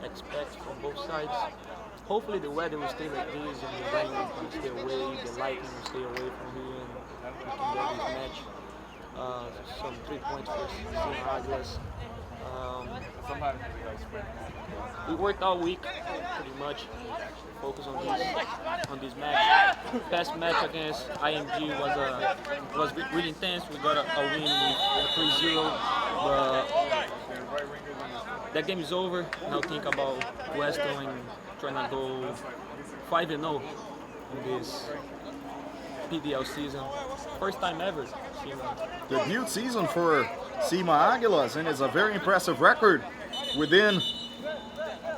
expect from both sides. Hopefully the weather will stay like this and the rain is going to stay away, the lightning will stay away from here and we can get this match. Some 3 points for SIMA Aguillas. We worked all week pretty much, focus on this match. Past match against IMG was really intense. We got a win with 3-0. But that game is over. Now think about Weston and trying to go 5-0 in this PDL season. First time ever. Debut season for SIMA Aguillas, and it's a very impressive record within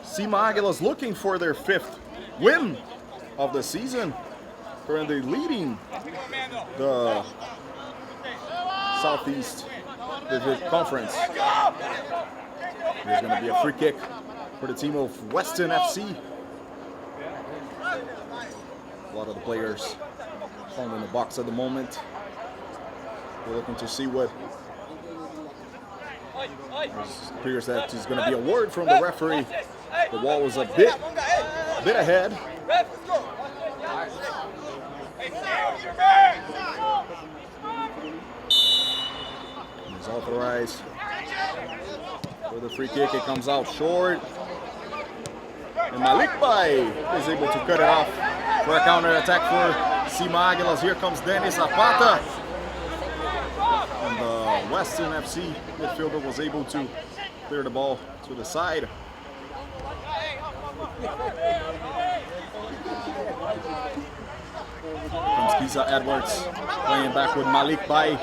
SIMA Aguillas, looking for their 5th win of the season. Currently leading the Southeast Division Conference. There's going to be a free kick for the team of Weston FC. A lot of the players home in the box at the moment. We're looking to see what appears that is going to be a word from the referee. The wall was a bit ahead. He's authorized for the free kick. It comes out short. And Malik Bai is able to cut it off for a counter attack for SIMA Aguillas. Here comes Dennis Zapata. And the Weston FC midfielder was able to clear the ball to the side. Comes Kizza Edwards playing back with Malik Bai.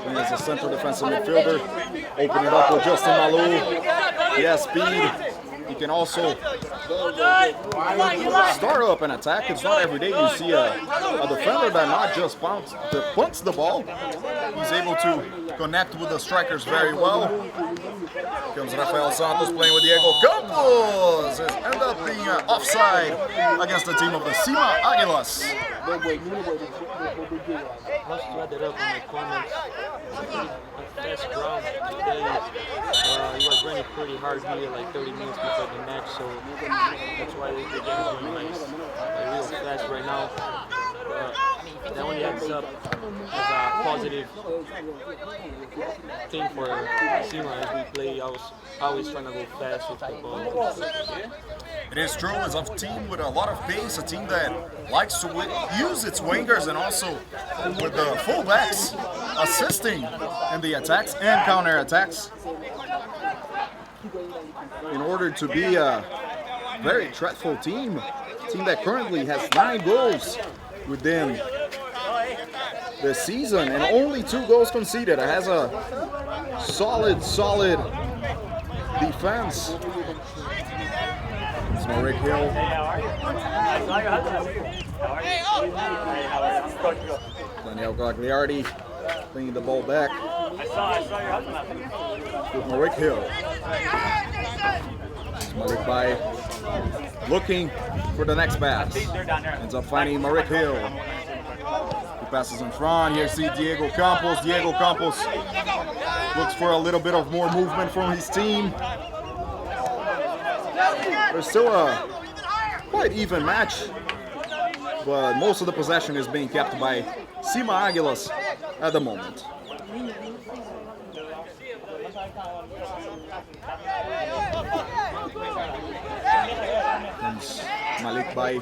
And as a central defensive midfielder, open it up with Justin Malou. He has speed. He can also start up an attack. It's not every day you see a defender that not just punts the ball. He's able to connect with the strikers very well. Comes Rafael Santos playing with Diego Campos. It ended up being offside against the team of the SIMA Aguillas. Let's wrap it up in the comments. Fast ground today. He was running pretty hard here, like 30 minutes before the match, so that's why the game is going nice. Real fast right now. That only adds up as a positive thing for SIMA as we play. Always trying to go fast with the ball. It is true, it's a team with a lot of pace, a team that likes to use its wingers and also with the fullbacks assisting in the attacks and counter attacks in order to be a very threatful team. A team that currently has 9 goals within the season and only 2 goals conceded. It has a solid defense. It's Rick Hill. Daniel Gagliardi bringing the ball back. With Rick Hill. Malik Bai looking for the next pass. Ends up finding Marik Hill. He passes in front. Here see Diego Campos. Diego Campos looks for a little bit of more movement from his team. There's still a quite even match, but most of the possession is being kept by SIMA Aguillas at the moment. Comes Malik Bai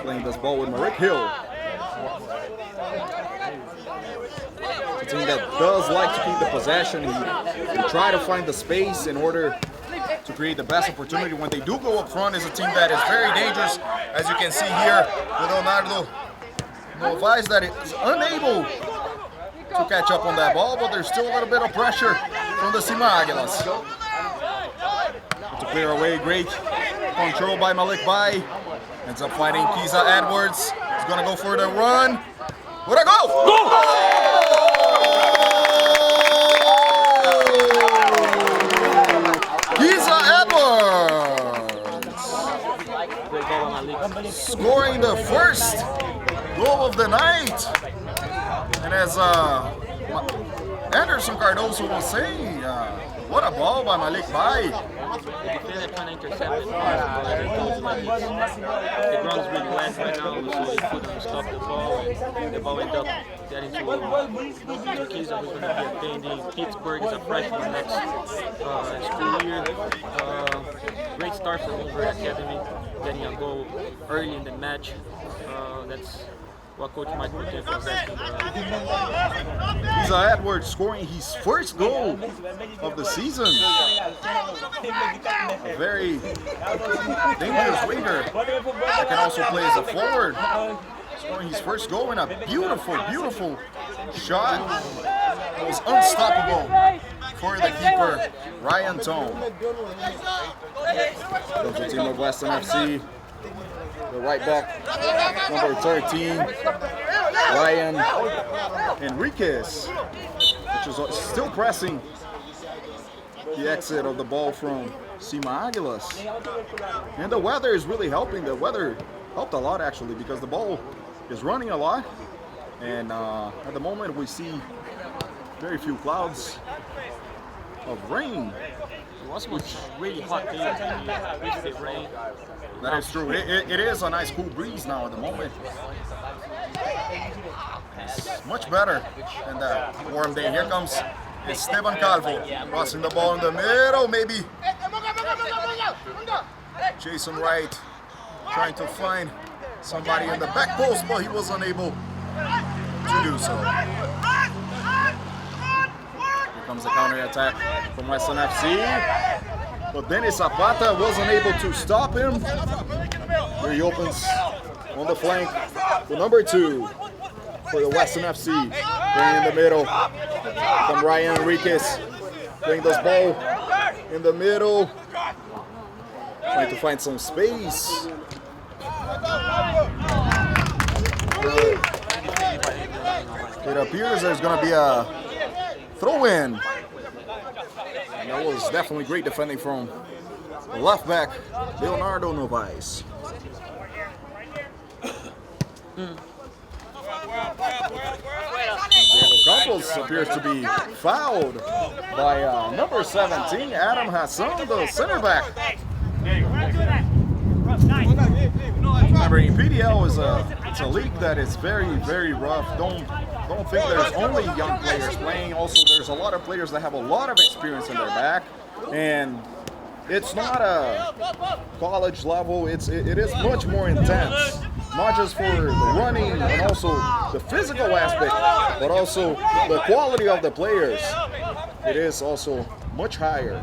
playing this ball with Marik Hill. A team that does like to keep the possession. He try to find the space in order to create the best opportunity. When they do go up front, is a team that is very dangerous, as you can see here with Leonardo Novaes, that is unable to catch up on that ball, but there's still a little bit of pressure from the SIMA Aguillas. To clear away, great control by Malik Bai. Ends up finding Kizza Edwards. He's gonna go for the run. What a goal! Kizza Edwards scoring the first goal of the night. And as Anderson Cardoso was saying, What a ball by Malik Bai. The defender trying to intercept the pass, but I told you like the ground is really wet right now, so he couldn't stop the ball, and the ball ended up getting to Kizza, who's going to be attending. Pittsburgh is a freshman next school year. Great start for Montverde Academy, getting a goal early in the match. That's what Coach Mike Martin was asking. Kizza Edwards scoring his first goal of the season. A very dangerous winger that can also play as a forward. Scoring his first goal in a beautiful, beautiful shot. It was unstoppable for the keeper, Ryan Tone. The team of Weston FC. The right back, number 13, Ryan Enriquez, which is still pressing the exit of the ball from SIMA Aguillas. And the weather is really helping. The weather helped a lot actually because the ball is running a lot. And at the moment we see very few clouds of rain. It was really hot day with the rain. That is true. It is a nice cool breeze now at the moment. It's much better than the warm day. Here comes Esteban Calvo, crossing the ball in the middle, maybe. Jason Wright trying to find somebody in the back post, but he was unable to do so. Here comes the counter attack from Weston FC. But Dennis Zapata wasn't able to stop him. Here he opens on the flank with number 2 for the Weston FC. Playing in the middle from Ryan Enriquez. Playing this ball in the middle. Trying to find some space. It appears there's going to be a throw-in. And that was definitely great defending from the left back, Leonardo Novaes. Campos appears to be fouled by number 17, Adam Hassan, the center back. Remember, in PDL it's a league that is very, very rough. Don't think there's only young players playing. Also, there's a lot of players that have a lot of experience in their back, and it's not a college level. It is much more intense, not just for the running and also the physical aspect, but also the quality of the players. It is also much higher.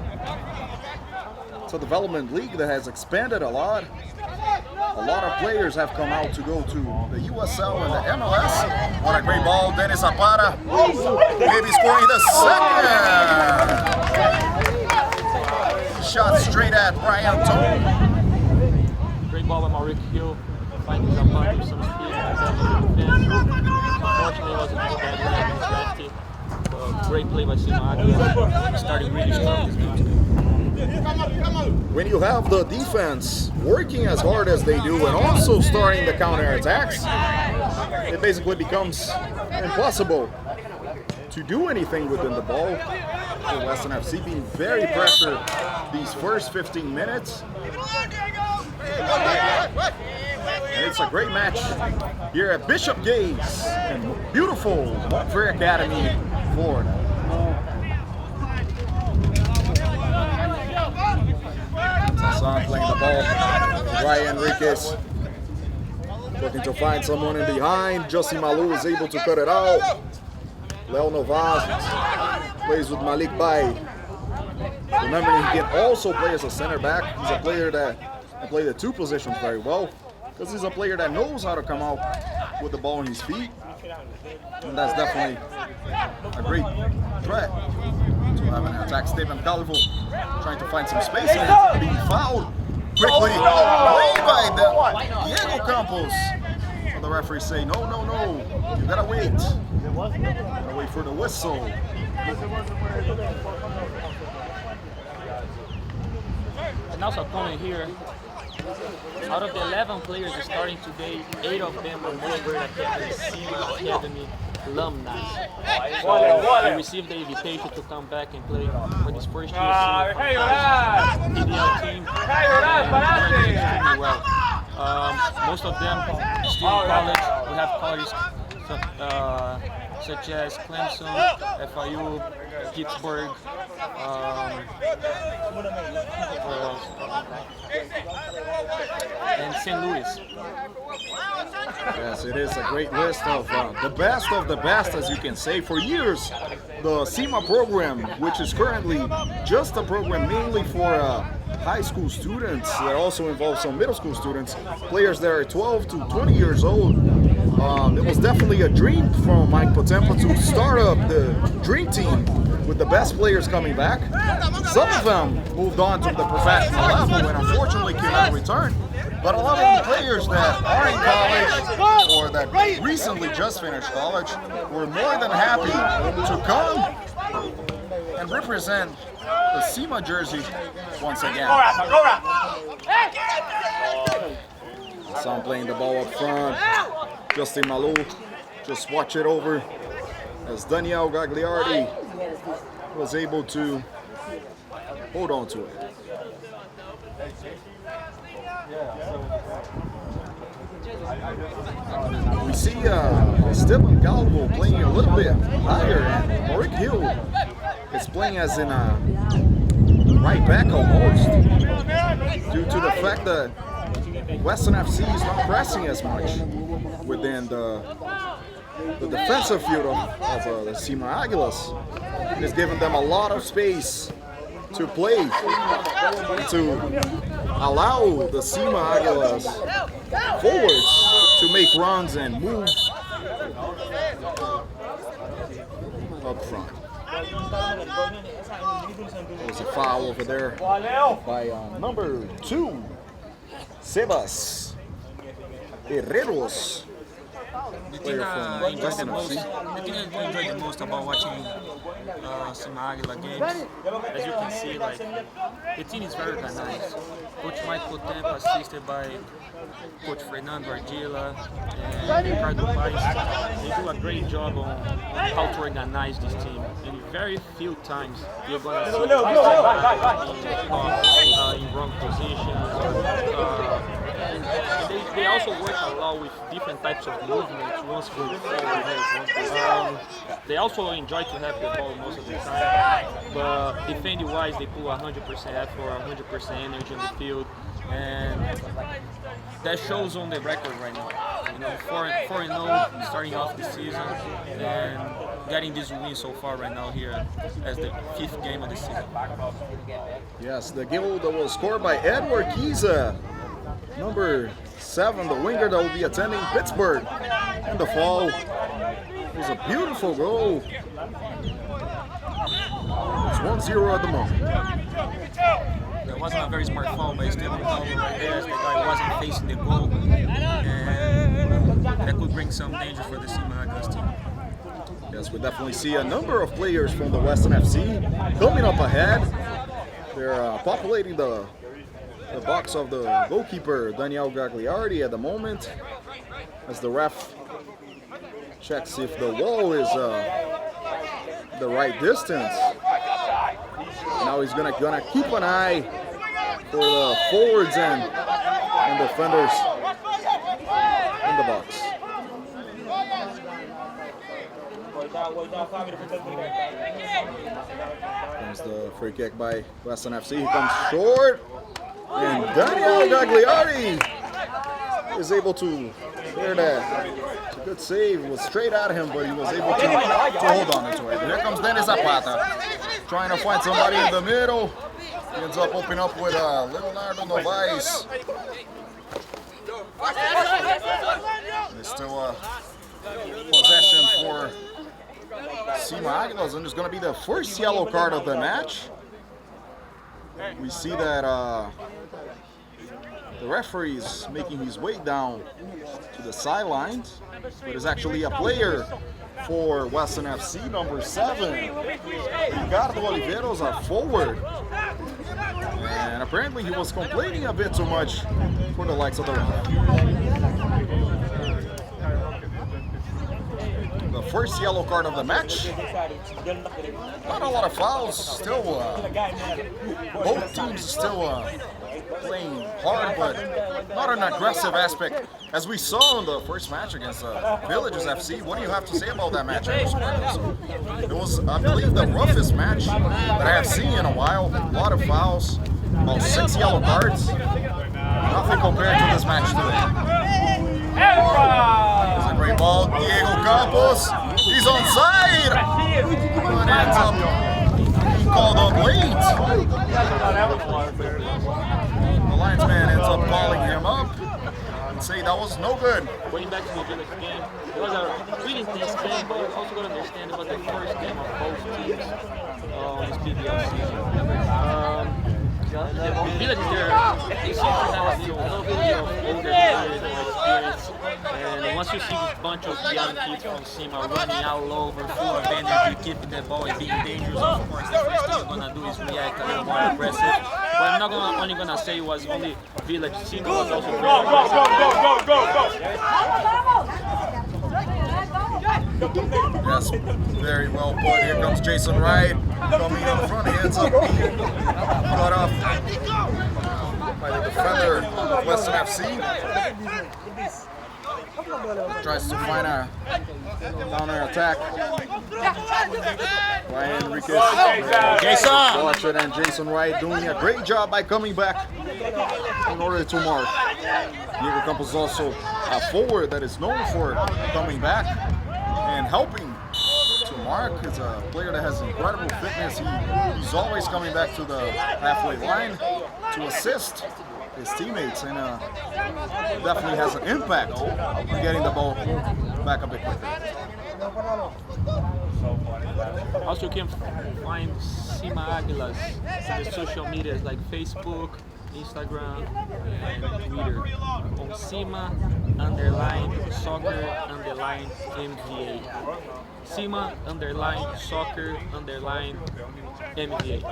It's a development league that has expanded a lot. A lot of players have come out to go to the USL and the MLS. What a great ball, Dennis Zapata. Maybe scoring the second. Shot straight at Brian Tone. Great ball by Mauricio Hill. Finding Zapata with some speed and defense. Unfortunately, it wasn't as bad as lefty. Great play by SIMA. Starting really strong this game. When you have the defense working as hard as they do and also starting the counter-attacks, it basically becomes impossible to do anything within the ball. The Weston FC being very pressured these first 15 minutes. And it's a great match here at Bishop Gates in beautiful Montverde Academy, Florida. Hassan playing the ball. Ryan Enriquez looking to find someone in behind. Jussi Malu is able to cut it out. Leo Novas plays with Malik Bai. Remember, he can also play as a center back. He's a player that can play the two positions very well because he's a player that knows how to come out with the ball on his feet. And that's definitely a great threat to have an attack. Esteban Calvo trying to find some space and being fouled quickly. Played by Diego Campos. So the referee say, no, you gotta wait. Gotta wait for the whistle. And also coming here, out of the 11 players starting today, 8 of them are Montverde Academy, SIMA Academy alumni. So he received the invitation to come back and play for his first year senior PDL team. And doing extremely well. Most of them still in college. We have colleges such as Clemson, FIU, Pittsburgh, and St. Louis. Yes, it is a great list of the best, as you can say. For years, the SIMA program, which is currently just a program mainly for high school students, that also involves some middle school students, players that are 12 to 20 years old. It was definitely a dream from Mike Potempa to start up the dream team with the best players coming back. Some of them moved on to the professional level and unfortunately cannot return. But a lot of the players that are in college or that recently just finished college were more than happy to come and represent the SIMA jersey once again. Some playing the ball up front. Justin Malou just watch it over as Daniel Gagliardi was able to hold on to it. We see Esteban Calvo playing a little bit higher, and Mauric Hill is playing as in a right back almost, due to the fact that Weston FC is not pressing as much within the defensive field of the SIMA Aguillas. It is giving them a lot of space to play, to allow the SIMA Aguilas forwards to make runs and move up front. There's a foul over there by number 2, Sebas Herreros. The thing I enjoy the most about watching SIMA Águila games, as you can see, like, the team is very organized. Coach Mike Potempa, assisted by Coach Fernando Ardila and Ricardo Paes, they do a great job on how to organize this team. And very few times you're going to see this team in wrong positions. They also work a lot with different types of movements. Once going forward, they also enjoy to have the ball most of the time. But defending wise, they put 100% effort, 100% energy on the field, and that shows on the record right now. You know, 4-0 starting off the season and getting this win so far right now here as the 5th game of the season. Yes, the goal that was scored by Edward Kizza, number 7, the winger that will be attending Pittsburgh. And the foul was a beautiful goal. It's 1-0 at the moment. That wasn't a very smart foul by Esteban Calvo right there, as the guy wasn't facing the goal, and that could bring some danger for the SIMA Águilas team. Yes, we definitely see a number of players from the Weston FC coming up ahead. They're populating the box of the goalkeeper, Daniel Gagliardi, at the moment, as the ref checks if the wall is the right distance. Now he's gonna keep an eye for the forwards and defenders in the box. There's the free kick by Weston FC. He comes short, and Daniel Gagliardi is able to clear that. It's a good save. It was straight at him, but he was able to hold on to it. Here comes Dennis Zapata, trying to find somebody in the middle. He ends up opening up with Leonardo Novaes. There's still a possession for SIMA Águilas, and there's going to be the first yellow card of the match. We see that the referee is making his way down to the sidelines, but it's actually a player for Weston FC, number 7, Ricardo Oliveiros, a forward. And apparently he was complaining a bit too much for the likes of the ref. the first yellow card of the match. Not a lot of fouls. Still, both teams still playing hard, but not an aggressive aspect as we saw in the first match against Villages FC. What do you have to say about that match? It was, I believe, the roughest match that I have seen in a while. A lot of fouls, about 6 yellow cards. Nothing compared to this match today. There's a great ball, Diego Campos. He's onside, but ends up being called up late. The linesman ends up calling him up and saying that was no good. Going back to the Village game, it was a really intense game, but we also got to understand about the first game of both teams on this PBL season. The Villages there, they seem to have a little bit of older players and experience. And once you see this bunch of young kids from SIMA running all over, full of energy, keeping the ball and being dangerous, of course, the first thing you're going to do is react a little more aggressive. But I'm not only going to say it was only Village. SIMA was also very aggressive. Yes, very well put. Here comes Jason Wright coming in front. He ends up being cut off by the defender of Weston FC. Tries to find a counter attack. Ryan Enriquez, Jason, and Jason Wright doing a great job by coming back in order to mark. Diego Campos is also a forward that is known for coming back and helping to mark. Is a player that has incredible fitness. He's always coming back to the halfway line to assist his teammates, and definitely has an impact on getting the ball back a bit quicker. Also, you can find SIMA Aguillas on the social medias like Facebook, Instagram, and Twitter on SIMA_soccer_MVA. SIMA_soccer_MVA.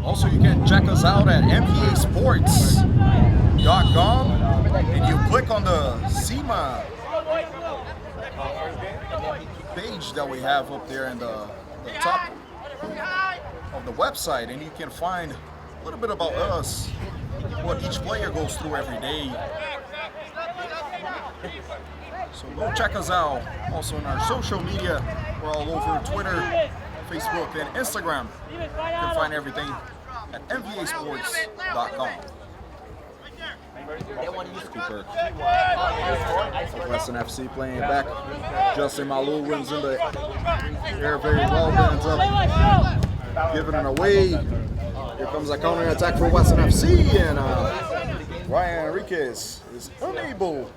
Also, you can check us out at mvasports.com, and you click on the SIMA page that we have up there in the top of the website, and you can find a little bit about us, what each player goes through every day. So go check us out. Also on our social media, we're all over Twitter, Facebook, and Instagram. You can find everything at mvasports.com. Cooper. Weston FC playing back. Justin Malou wins in the air very well. Ends up giving it away. Here comes a counter attack for Weston FC, and Ryan Enriquez is unable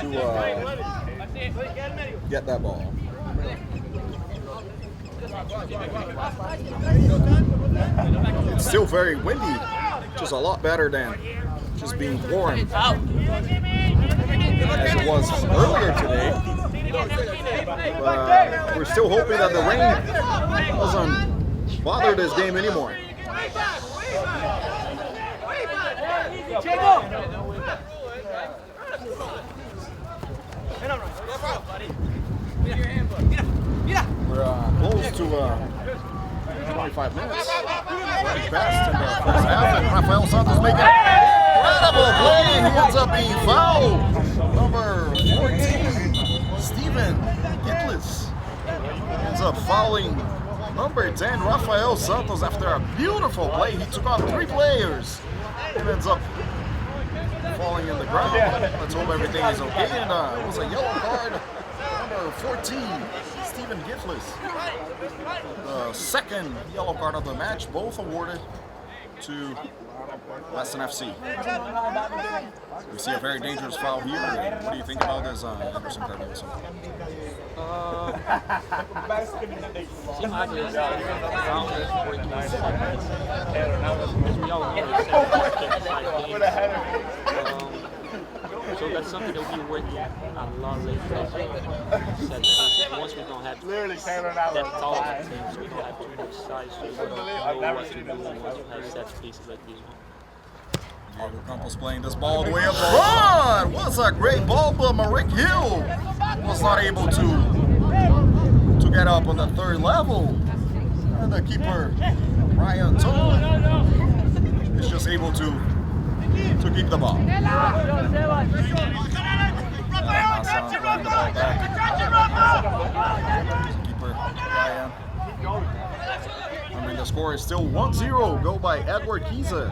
to get that ball. It's still very windy, which is a lot better than just being warm as it was earlier today. But we're still hoping that the rain doesn't bother this game anymore. We're close to 25 minutes. Very fast in the first half, and Rafael Santos making an incredible play. He ends up being fouled. Number 14, Steven Gitlis, ends up fouling number 10, Rafael Santos, after a beautiful play. He took on 3 players and ends up falling in the ground. Let's hope everything is okay. And it was a yellow card. Number 14, Steven Gitlis. The second yellow card of the match, both awarded to Weston FC. We see a very dangerous foul here. What do you think about this, Anderson Cardoso? So that's something that we're working a lot lately. Once we don't have that tall of teams, we don't have too much size, so we don't know what to do once we have set pieces like these ones. Diego Campos playing this ball all the way up front. What's a great ball by Marick Hill. was not able to get up on the third level. And the keeper, Ryan Tone, is just able to keep the ball. Keeper Ryan. I mean, the score is still 1-0. Goal by Edward Kizza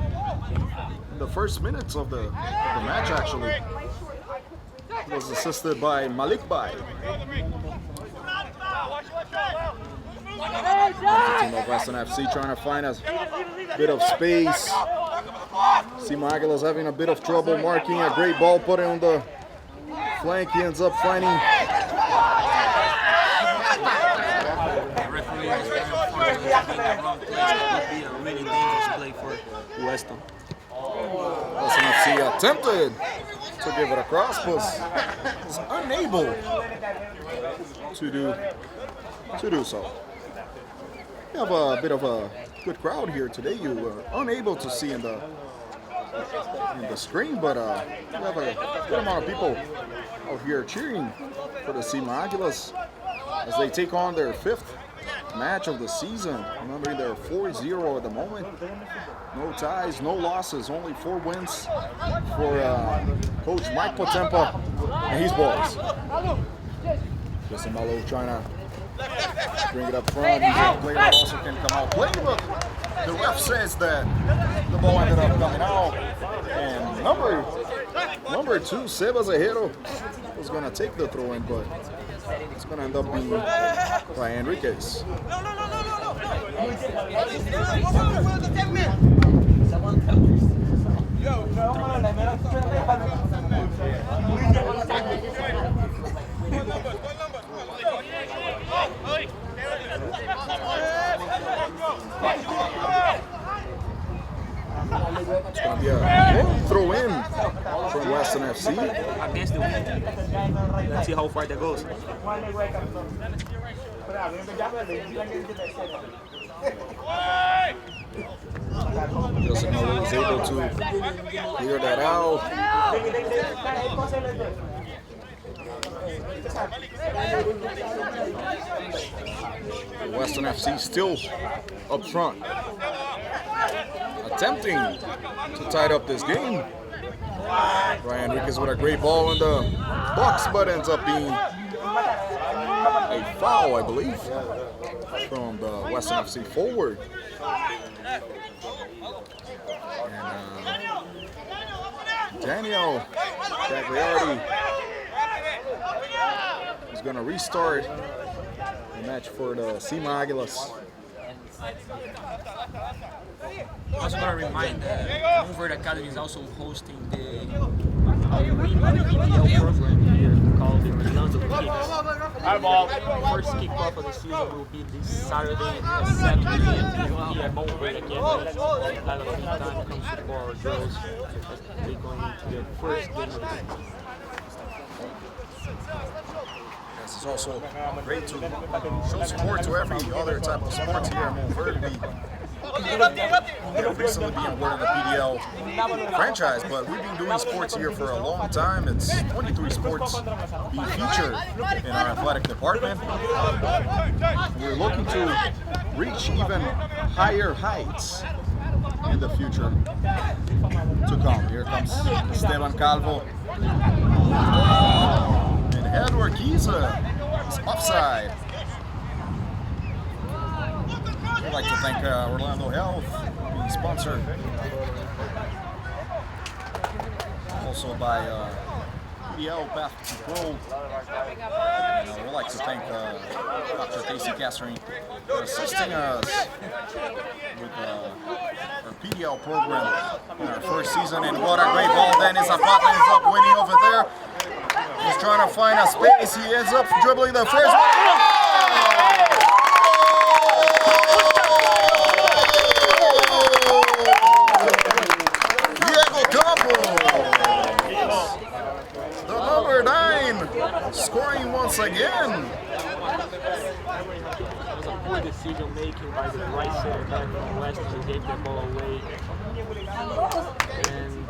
in the first minutes of the match, actually. It was assisted by Malik Bai. The team of Weston FC trying to find a bit of space. SIMA Aguillas having a bit of trouble marking a great ball put it on the flank. He ends up finding. Really dangerous play for Weston. Weston FC attempted to give it across, but was unable to do so. We have a bit of a good crowd here today. You were unable to see in the screen, but we have a good amount of people out here cheering for the SIMA Aguillas as they take on their 5th match of the season. Remembering they're 4-0 at the moment. No ties, no losses, only 4 wins for Coach Mike Potempa and his boys. Justin Malo trying to bring it up front. He's a player that also can come out playing, but the ref says that the ball ended up coming out. And number 2, Sebas Ejero, was going to take the throw in, but it's going to end up being by Enriquez. It's going to be a throw in from Weston FC. Against the wind. Let's see how far that goes. Justin Malo was able to clear that out. Weston FC still up front, attempting to tie up this game. Ryan Enriquez with a great ball in the box, but ends up being a foul, I believe, from the Weston FC forward. And Daniel Gagliardi is going to restart the match for the SIMA Aguillas. I also want to remind that Montverde Academy is also hosting the PPL program here called the Orlando Kicks. First kickoff of the season will be this Saturday at 7 p.m. here at Montverde Academy. A lot of free time comes for our girls as they go into their first game of the season. It's also great to show support to every other type of sports here in Montverde. We have recently been awarded the PDL franchise, but we've been doing sports here for a long time. It's 23 sports being featured in our athletic department. We're looking to reach even higher heights in the future to come. Here comes Esteban Calvo. And Edward Kizza is offside. I'd like to thank Orlando Health, being sponsored. Also by PDL Path to Pro. We'd like to thank Dr. Casey Castering for assisting us with our PDL program in our first season. And what a great ball. Dennis Zapata ends up winning over there. He's trying to find a space. He ends up dribbling the first one. Scoring once again. It was a poor decision making by the right center back from Weston who gave the ball away. And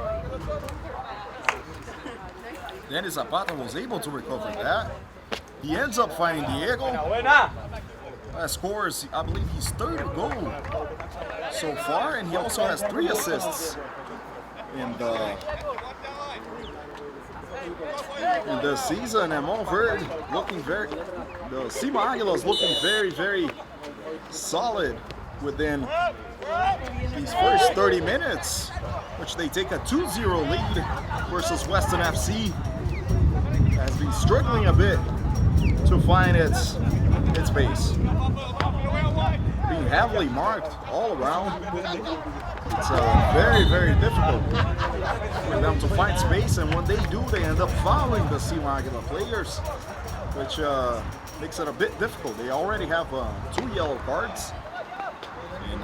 Dennis Zapata was able to recover that. He ends up finding Diego. That scores, I believe, his third goal so far, and he also has 3 assists in the season. And Montverde looking the SIMA Aguillas looking very, very solid within these first 30 minutes, which they take a 2-0 lead versus Weston FC. Has been struggling a bit to find its pace. Being heavily marked all around. It's very, very difficult for them to find space, and when they do, they end up fouling the SIMA Aguila players, which makes it a bit difficult. They already have 2 yellow cards, and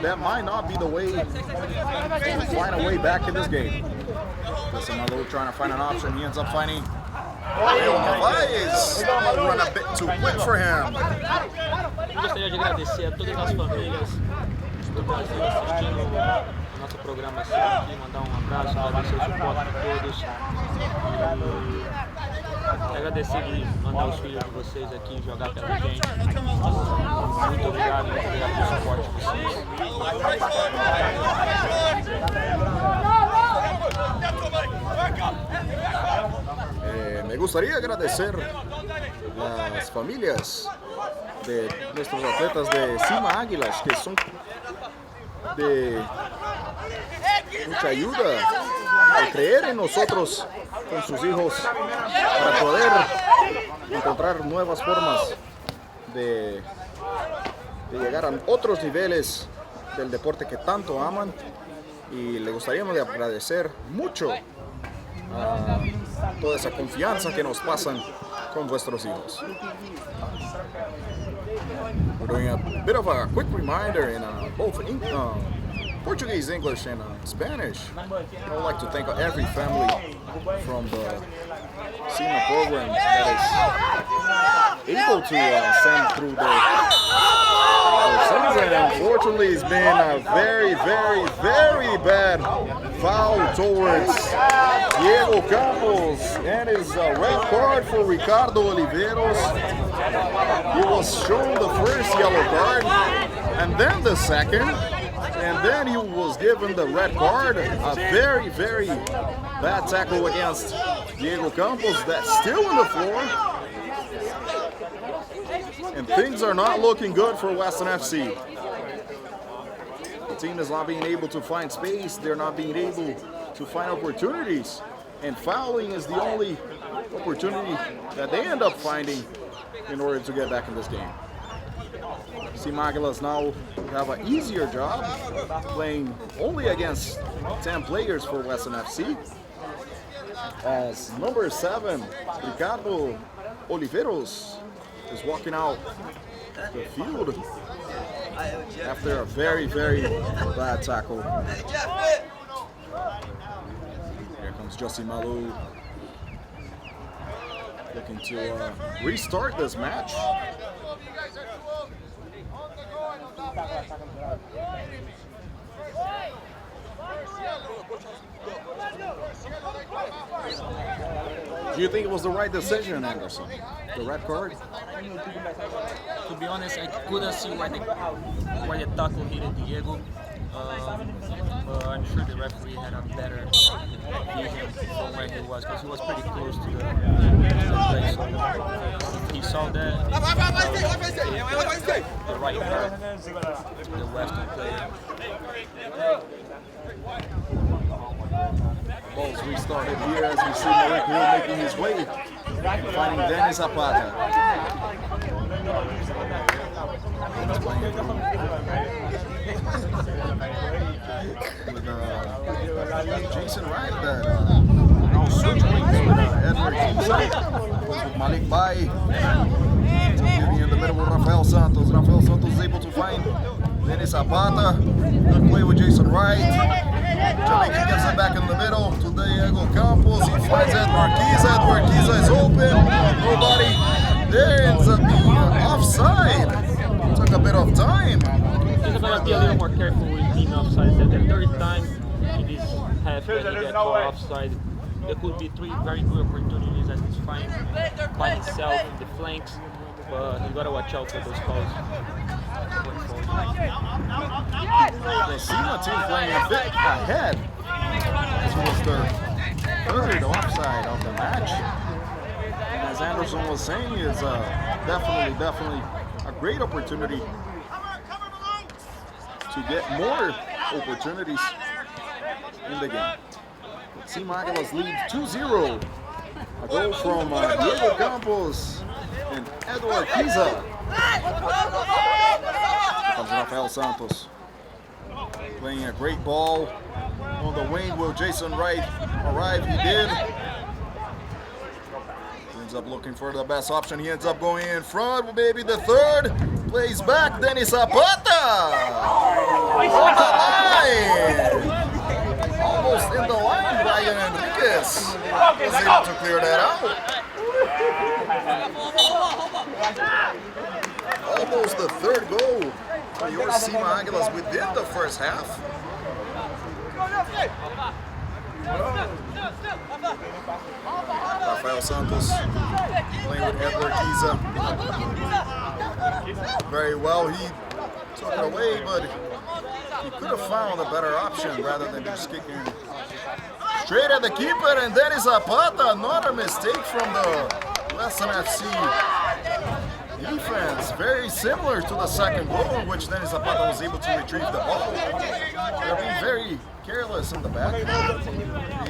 that might not be the way to find a way back in this game. Malo trying to find an option. He ends up finding Novaes. Run a bit too quick for him. Eu gostaria de agradecer a todas as famílias do Brasil assistindo a nossa programação aqui, mandar um abraço, agradecer o suporte de todos. E agradecer de mandar os filhos de vocês aqui jogar pela gente. Muito obrigado pelo suporte de vocês. Me gustaría agradecer las familias de nuestros atletas de SIMA Águilas, que son de mucha ayuda al creer en nosotros con sus hijos para poder encontrar nuevas formas de llegar a otros niveles del deporte que tanto aman, y le gustaría agradecer mucho toda esa confianza que nos pasan con vuestros hijos. We're doing a bit of a quick reminder in both Portuguese, English, and Spanish. I would like to thank every family from the SIMA program that is able to send through their sons. And unfortunately, it's been a very, very, very bad foul towards Diego Campos, and is a red card for Ricardo Oliveros. He was shown the first yellow card, and then the second, and then he was given the red card. A very, very bad tackle against Diego Campos. That's still on the floor, and things are not looking good for Weston FC. The team is not being able to find space. They're not being able to find opportunities, and fouling is the only opportunity that they end up finding in order to get back in this game. SIMA Águilas now have an easier job, playing only against 10 players for Weston FC, as number 7, Ricardo Oliveros, is walking out the field after a very, very bad tackle. Here comes Justin Malo, looking to restart this match. Do you think it was the right decision, Anderson? The red card? To be honest, I couldn't see why the tackle hit Diego. But I'm sure the referee had a better vision from where he was, because he was pretty close to the play. So if he saw that, the right card, the Weston player. Ball's restarted here as we see Malik Hill making his way, finding Dennis Zapata. With Jason Wright that now switching with Edward Kizza, with Malik Bai giving in the middle with Rafael Santos. Rafael Santos is able to find Dennis Zapata. Good play with Jason Wright. Jamaican gives it back in the middle to Diego Campos. He finds Edward Kizza. Edward Kizza is open. Nobody there. Ends up being offside. Took a bit of time. He's going to be a little more careful with being offside. It's the third time in this half and he got caught offside. There could be 3 very good opportunities that he's finding by himself in the flanks, but you gotta watch out for those calls. The SIMA team playing a bit ahead. This was their 3rd offside of the match. As Anderson was saying, it's definitely a great opportunity to get more opportunities in the game. SIMA Aguillas lead 2-0. A goal from Diego Campos and Edward Kizza. Comes Rafael Santos. Playing a great ball on the wing. Will Jason Wright arrive? He did. He ends up looking for the best option. He ends up going in front. Maybe the 3rd. Plays back. Dennis Zapata. On the line. Almost in the line. Ryan Enriquez was able to clear that out. Almost the 3rd goal for your SIMA Aguillas within the first half. Rafael Santos playing with Edward Kizza. Very well, he took it away, but he could have found a better option rather than just kicking straight at the keeper. And then is Zapata, another mistake from the Weston FC defense, very similar to the 2nd goal, in which Dennis Zapata was able to retrieve the ball. They're being very careless in the back. They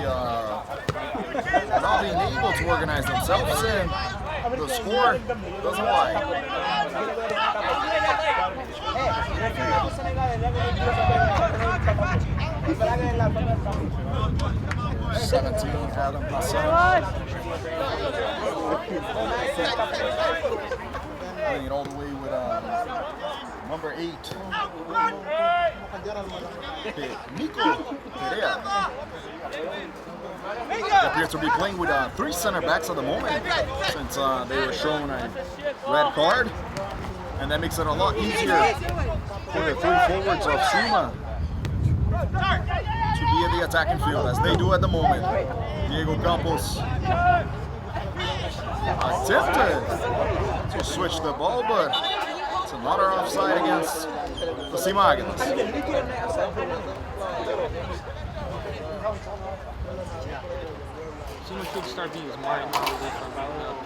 are not being able to organize themselves, and the score doesn't lie. 17, Adam Hassan. Playing it all the way with number 8. Nico Perea. Appears to be playing with 3 center backs at the moment, since they were shown a red card. And that makes it a lot easier for the 3 forwards of SIMA to be in the attacking field, as they do at the moment. Diego Campos attempted to switch the ball, but it's another offside against the SIMA Aguillas. SIMA should start being smart now that they come out.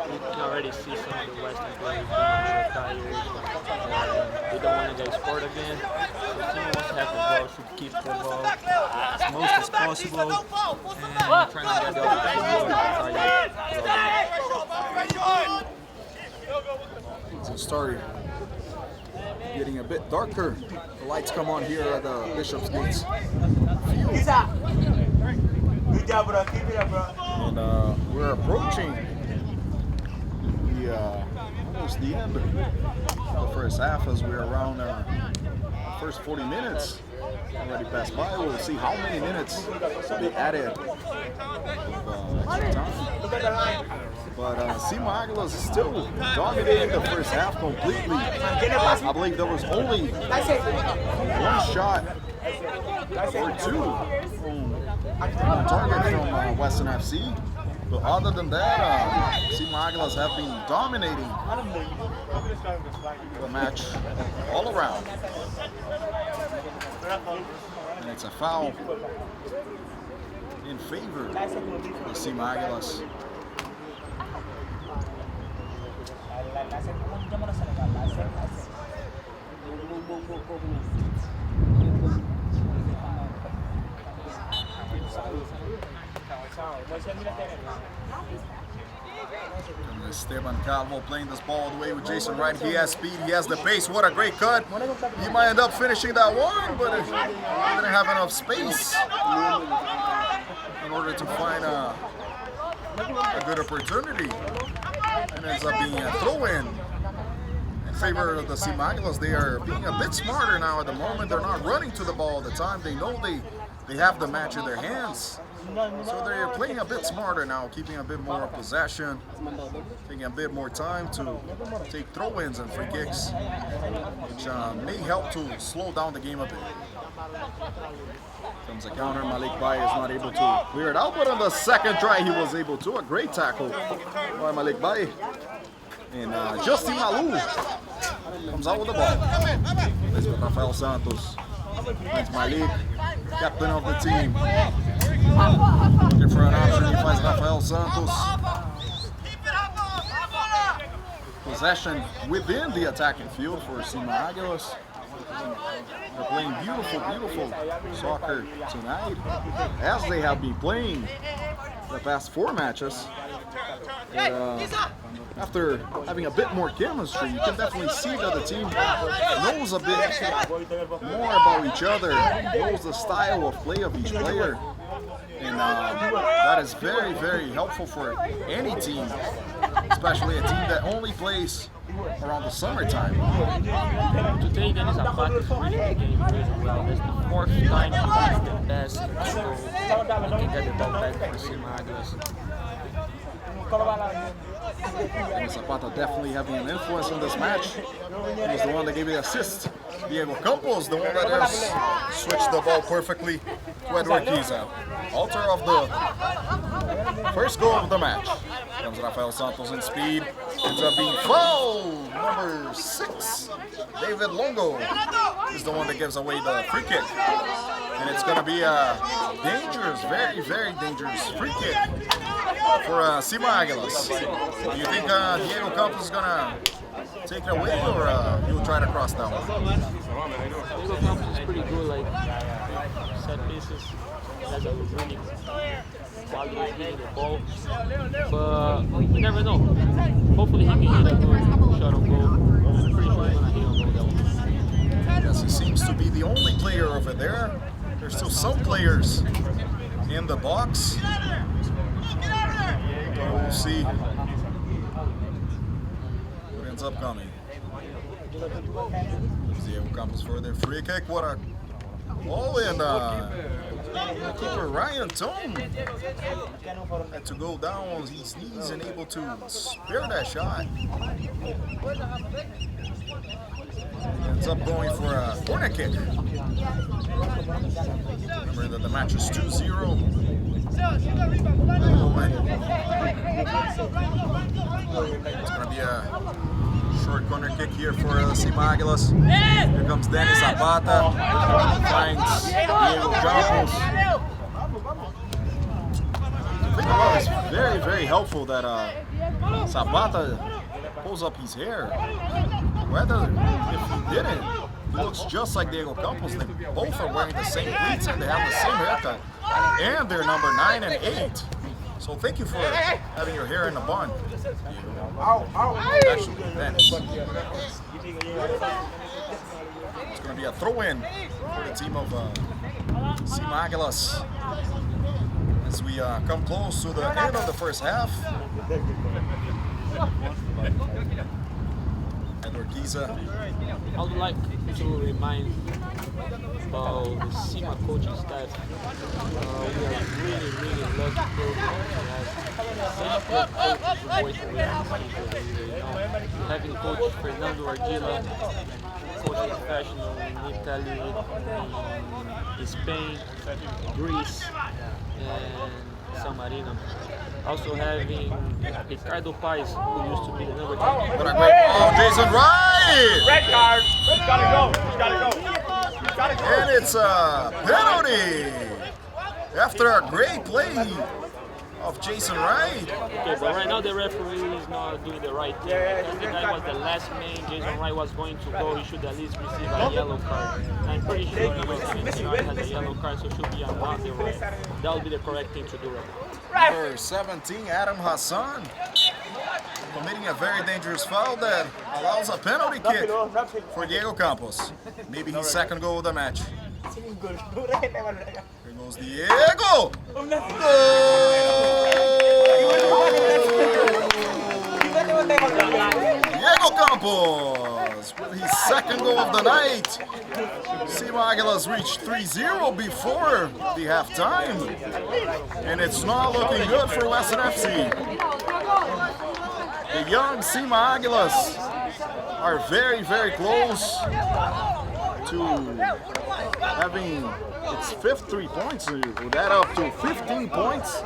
You can already see some of the Weston players being tired. They don't want to get scored again. So SIMA wants to have the ball, should keep the ball as most as possible, and trying to get the other team. So it started getting a bit darker. The lights come on here at the Bishopsgate's field. And we're approaching almost the end of the first half, as we're around the first 40 minutes already passed by. We'll see how many minutes they added extra time. But SIMA Aguillas is still dominating the first half completely. I believe there was only 1 shot or 2 on target from Weston FC. But other than that, SIMA Aguillas have been dominating the match all around. And it's a foul in favor of the SIMA Aguillas. And Esteban Calvo playing this ball all the way with Jason Wright. He has speed, he has the pace. What a great cut. He might end up finishing that one, but he didn't have enough space in order to find a good opportunity. And ends up being a throw-in in favor of the SIMA Aguillas. They are being a bit smarter now at the moment. They're not running to the ball all the time. They know they have the match in their hands. So they're playing a bit smarter now, keeping a bit more of possession, taking a bit more time to take throw-ins and free kicks, which may help to slow down the game a bit. Comes a counter. Malik Bai is not able to clear it out, but on the second try he was able to. A great tackle by Malik Bai. And Justin Malu comes out with the ball. Plays with Rafael Santos. Finds Malik, captain of the team. Looking for an option, he finds Rafael Santos. Possession within the attacking field for SIMA Aguillas. They're playing beautiful, beautiful soccer tonight, as they have been playing the past 4 matches. After having a bit more chemistry, you can definitely see that the team knows a bit more about each other, knows the style of play of each player. And that is very, very helpful for any team, especially a team that only plays around the summertime. Today, Dennis Zapata is reading the game really well. That's the 4th time he's the best. So he can get the ball back for SIMA Aguillas. Zapata definitely having an influence in this match. He's the one that gave the assist. Diego Campos, the one that has switched the ball perfectly to Edward Kizza. Alter of the first goal of the match. Comes Rafael Santos in speed. Ends up being fouled. Number 6, David Longo, is the one that gives away the free kick. And it's going to be a dangerous, very, very dangerous free kick for SIMA Aguillas. Do you think Diego Campos is going to take it away, or he'll try to cross that one? Diego Campos is pretty good, like set pieces. Has a really quality of hitting the ball. But you never know. Hopefully he can hit a good shot on goal. I'm pretty sure he's going to hit on goal that one. Yes, he seems to be the only player over there. There's still some players in the box. We'll see what ends up coming. Diego Campos for their free kick. What a ball, and keeper Ryan Tome had to go down on his knees and able to spare that shot. Ends up going for a corner kick. Remember that the match is 2-0. It's going to be a short corner kick here for SIMA Aguillas. Here comes Dennis Zapata. Finds Diego Campos. I think about it, it's very, very helpful that Zapata pulls up his hair. Whether if he didn't, he looks just like Diego Campos. They both are wearing the same cleats and they have the same haircut. And they're number 9 and 8. So thank you for having your hair in a bun. Actually, Dennis. It's going to be a throw-in for the team of SIMA Aguillas as we come close to the end of the first half. Edward Kizza. I would like to remind about the SIMA coaching staff. We are really, really lucky to have working with having Coach Fernando Aguillas, coach professional in Italy, in Spain, Greece, and San Marino. Also having Ricardo Paes, who used to be the number 10. What a great ball, Jason Wright! Red card. He's gotta go. He's gotta go. He's gotta go. And it's a penalty after a great play of Jason Wright. Okay, but right now the referee is not doing the right thing. I think that was the last man Jason Wright was going to go. He should at least receive a yellow card. I'm pretty sure number 17 has a yellow card, so should be on the right. That would be the correct thing to do right now. Number 17, Adam Hassan, committing a very dangerous foul that allows a penalty kick for Diego Campos. Maybe his second goal of the match. Here goes Diego! Diego Campos with his second goal of the night. SIMA Aguillas reached 3-0 before the halftime. And it's not looking good for Weston FC. The young SIMA Aguillas are very, very close to having its 5th 3 points. With that up to 15 points.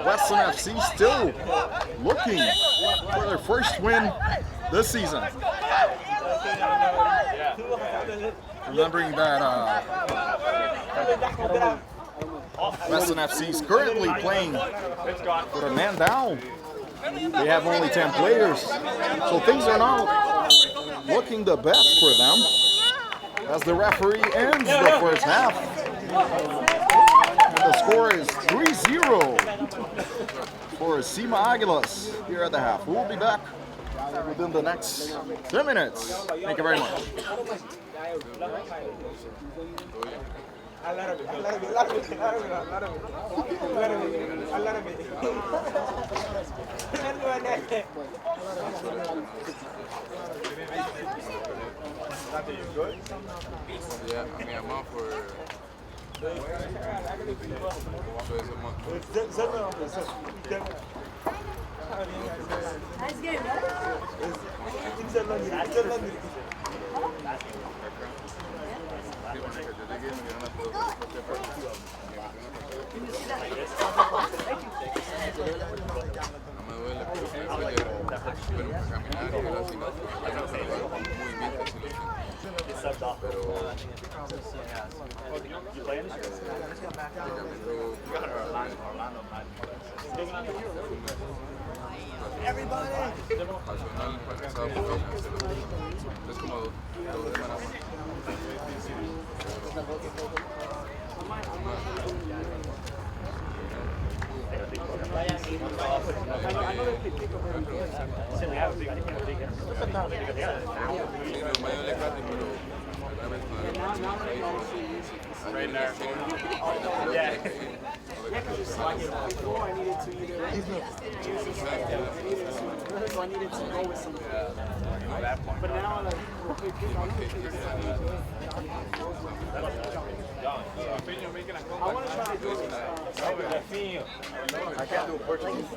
Weston FC still looking for their first win this season. Remembering that Weston FC is currently playing with a man down. They have only 10 players, so things are not looking the best for them as the referee ends the first half. And the score is 3-0 for SIMA Aguillas here at the half. We'll be back within the next 10 minutes. Thank you very much. Yeah, I mean, I'm out for twice a month. Nice game, right? No me duele, pero fue ayer, bueno, caminar y ver así, movimientos y lo pero personal pasado por es como 2 semanas más. Right there. Yeah. Because it's like before I needed to either so I needed to go with something. But now like I want to try to do it. I can't do Portuguese.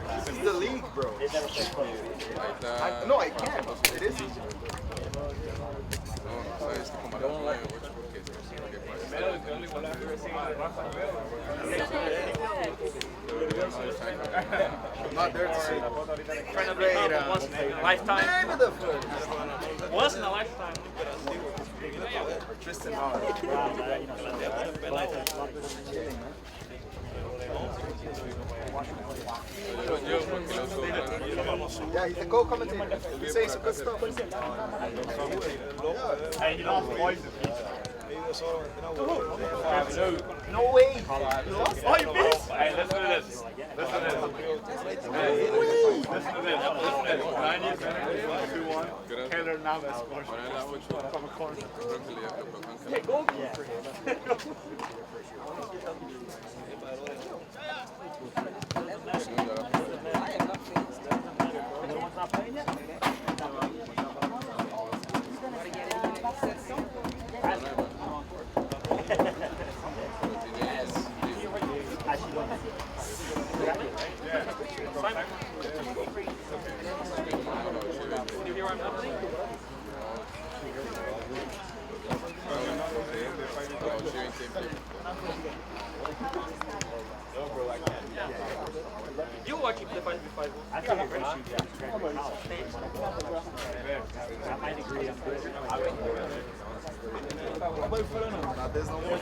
This is the league, bro. No, I can't. It is easy. I'm not there to see. Trying to be humble once in a lifetime. Once in a lifetime. Tristan Hart. Yeah, he's a co-commentator. He says some good stuff. Hey, you lost the voices. No way. You lost? Oh, you missed? Hey, listen to this. Listen to this. Hey, listen to this. 9 years in, 2-1. Taylor Navas scores from a corner. Hey, goalkeeper for him. You watch it, the 5v5. I think you're going to shoot my degree, I'm good. There's no more.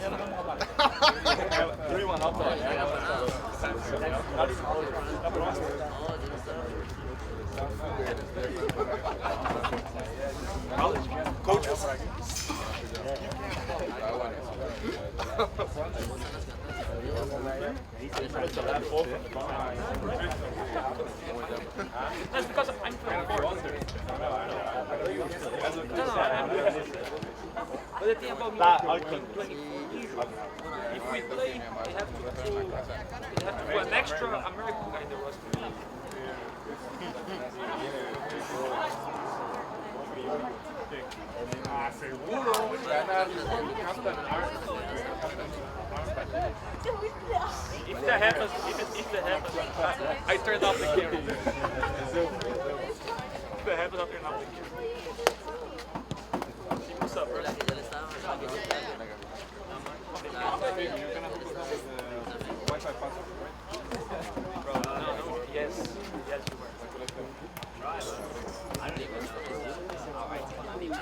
3-1 up there. Coaches. That's because I'm from Portland. But the thing about me, 24 years. If we play, they have to put an extra American guy in the roster. Seguro ganar el campeonato. happens, I turned off the camera. If that happens, I'll turn off the camera. See what's up, bro? Yes, you were.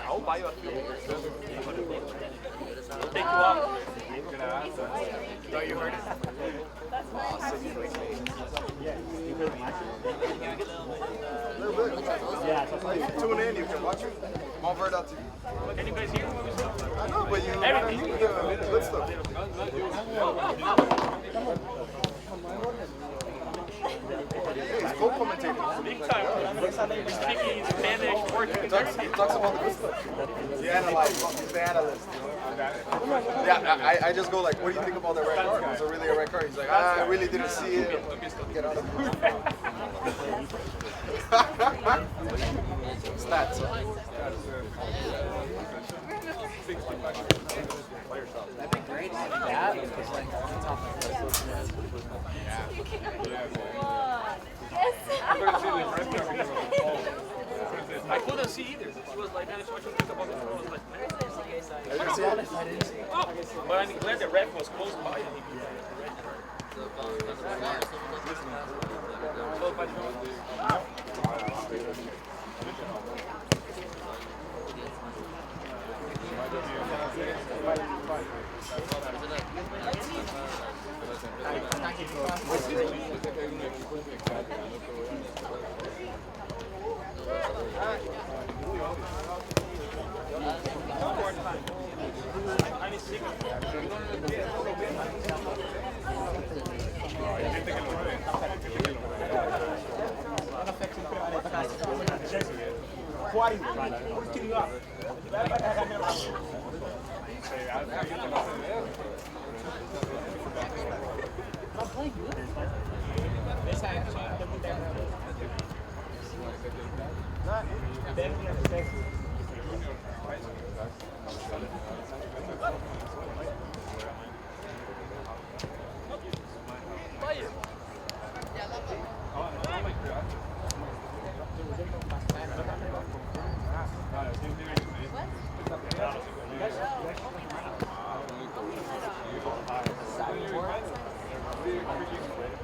I'll buy you a few. We'll take you out. No, you heard it. Tune in, you can watch it. Montverde TV. Can you guys hear me? I know, but you Everything. good stuff. He's co-commentating. Big time. Speaking Spanish, Portuguese, He talks about the good stuff. He's the analyst. Yeah, I just go like, what do you think about the red card? Was it really a red card? He's like, I really didn't see it. Get out of here. Stats. That'd be great. That was like on top of the I couldn't see either. She was like, man, so what you think about the phone? I was like, man, I didn't see it. but I'm glad the ref was close by and he could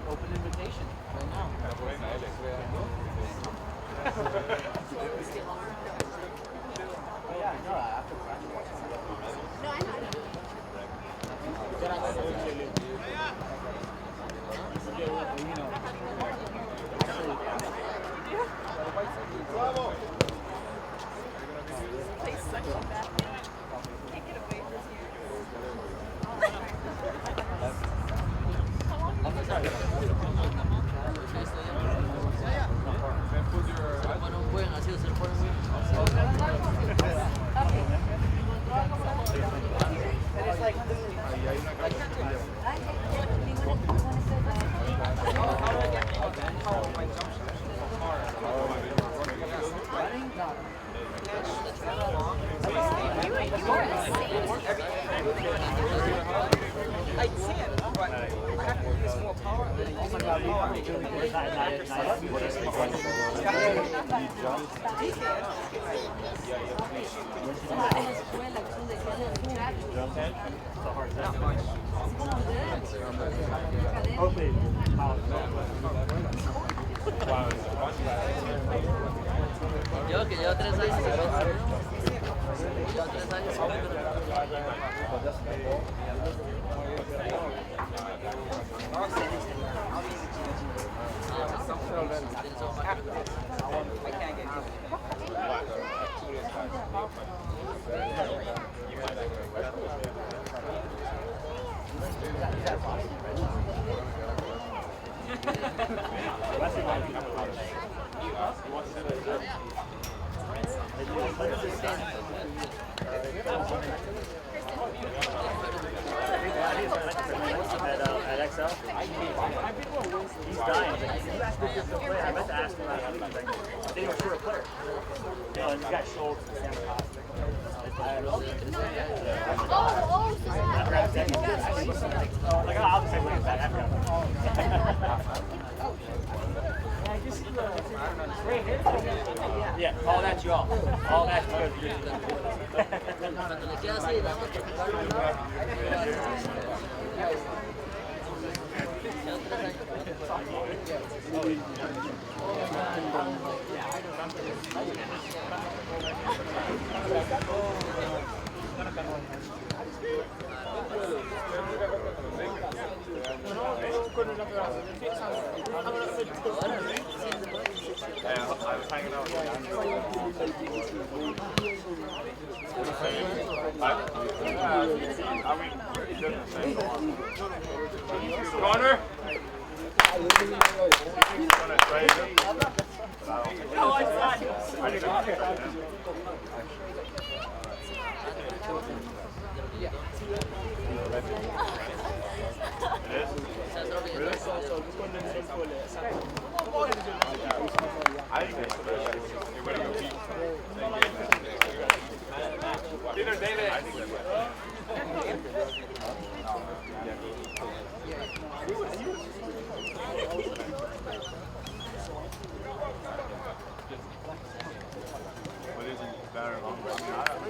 Open invitation right now. Yeah, no, after practice. No, I know. Plays such a bad game. Can't get away from here. Bueno, pueden así hacer por mí. I can, but I have to use more power. Yo que llevo 3 años. Llevo 3 años. At XL, he's dying. You asked me if he's a player. I meant to ask him about it. They were for a player. You know, and he got sold to San Francisco. Like, I'll just say what he's back. Yeah, all that's you all. All that's because you. I was hanging out. Corner.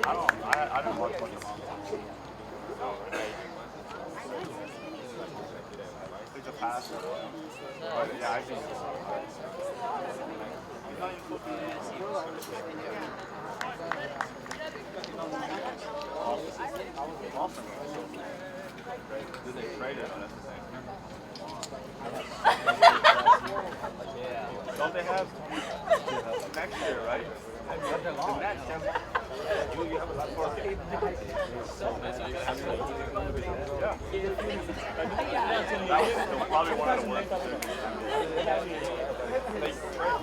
I don't watch much of them. It's a pass. But yeah, I think did they trade it? That's the same. Don't they have next year, right? You have a lot more. That was probably one of the worst.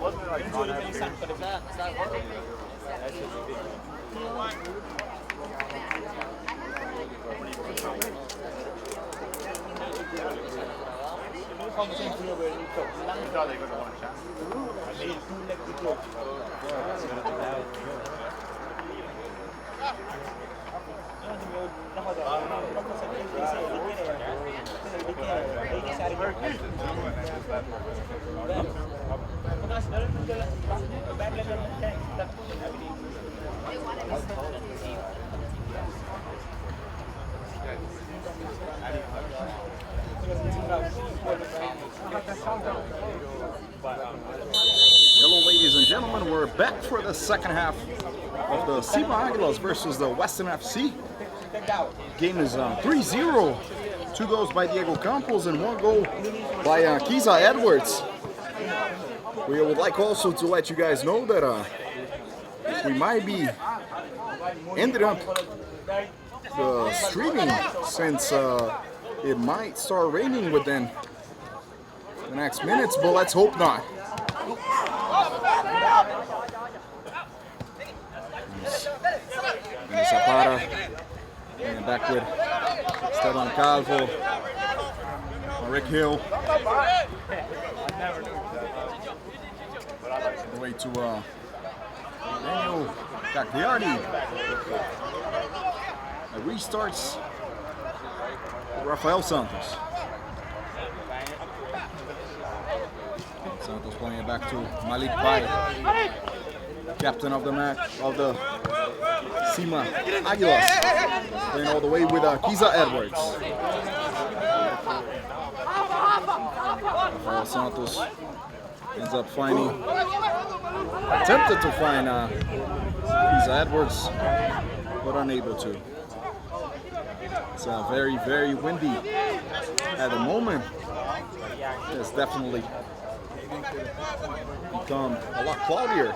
Wasn't it like on every Hello, ladies and gentlemen, we're back for the second half of the SIMA Aguillas versus the Weston FC. Game is 3-0. 2 goals by Diego Campos and 1 goal by Kizza Edwards. We would like also to let you guys know that we might be ended up the streaming since it might start raining within the next minutes, but let's hope not. Zapata and back with Esteban Calvo, Rick Hill. The way to Daniel Cagliardi. It restarts Rafael Santos. Santos playing it back to Malik Pai, captain of the match of the SIMA Aguillas, playing all the way with Kizza Edwards. Rafael Santos ends up attempted to find Kizza Edwards, but unable to. It's very, very windy at the moment. It's definitely become a lot cloudier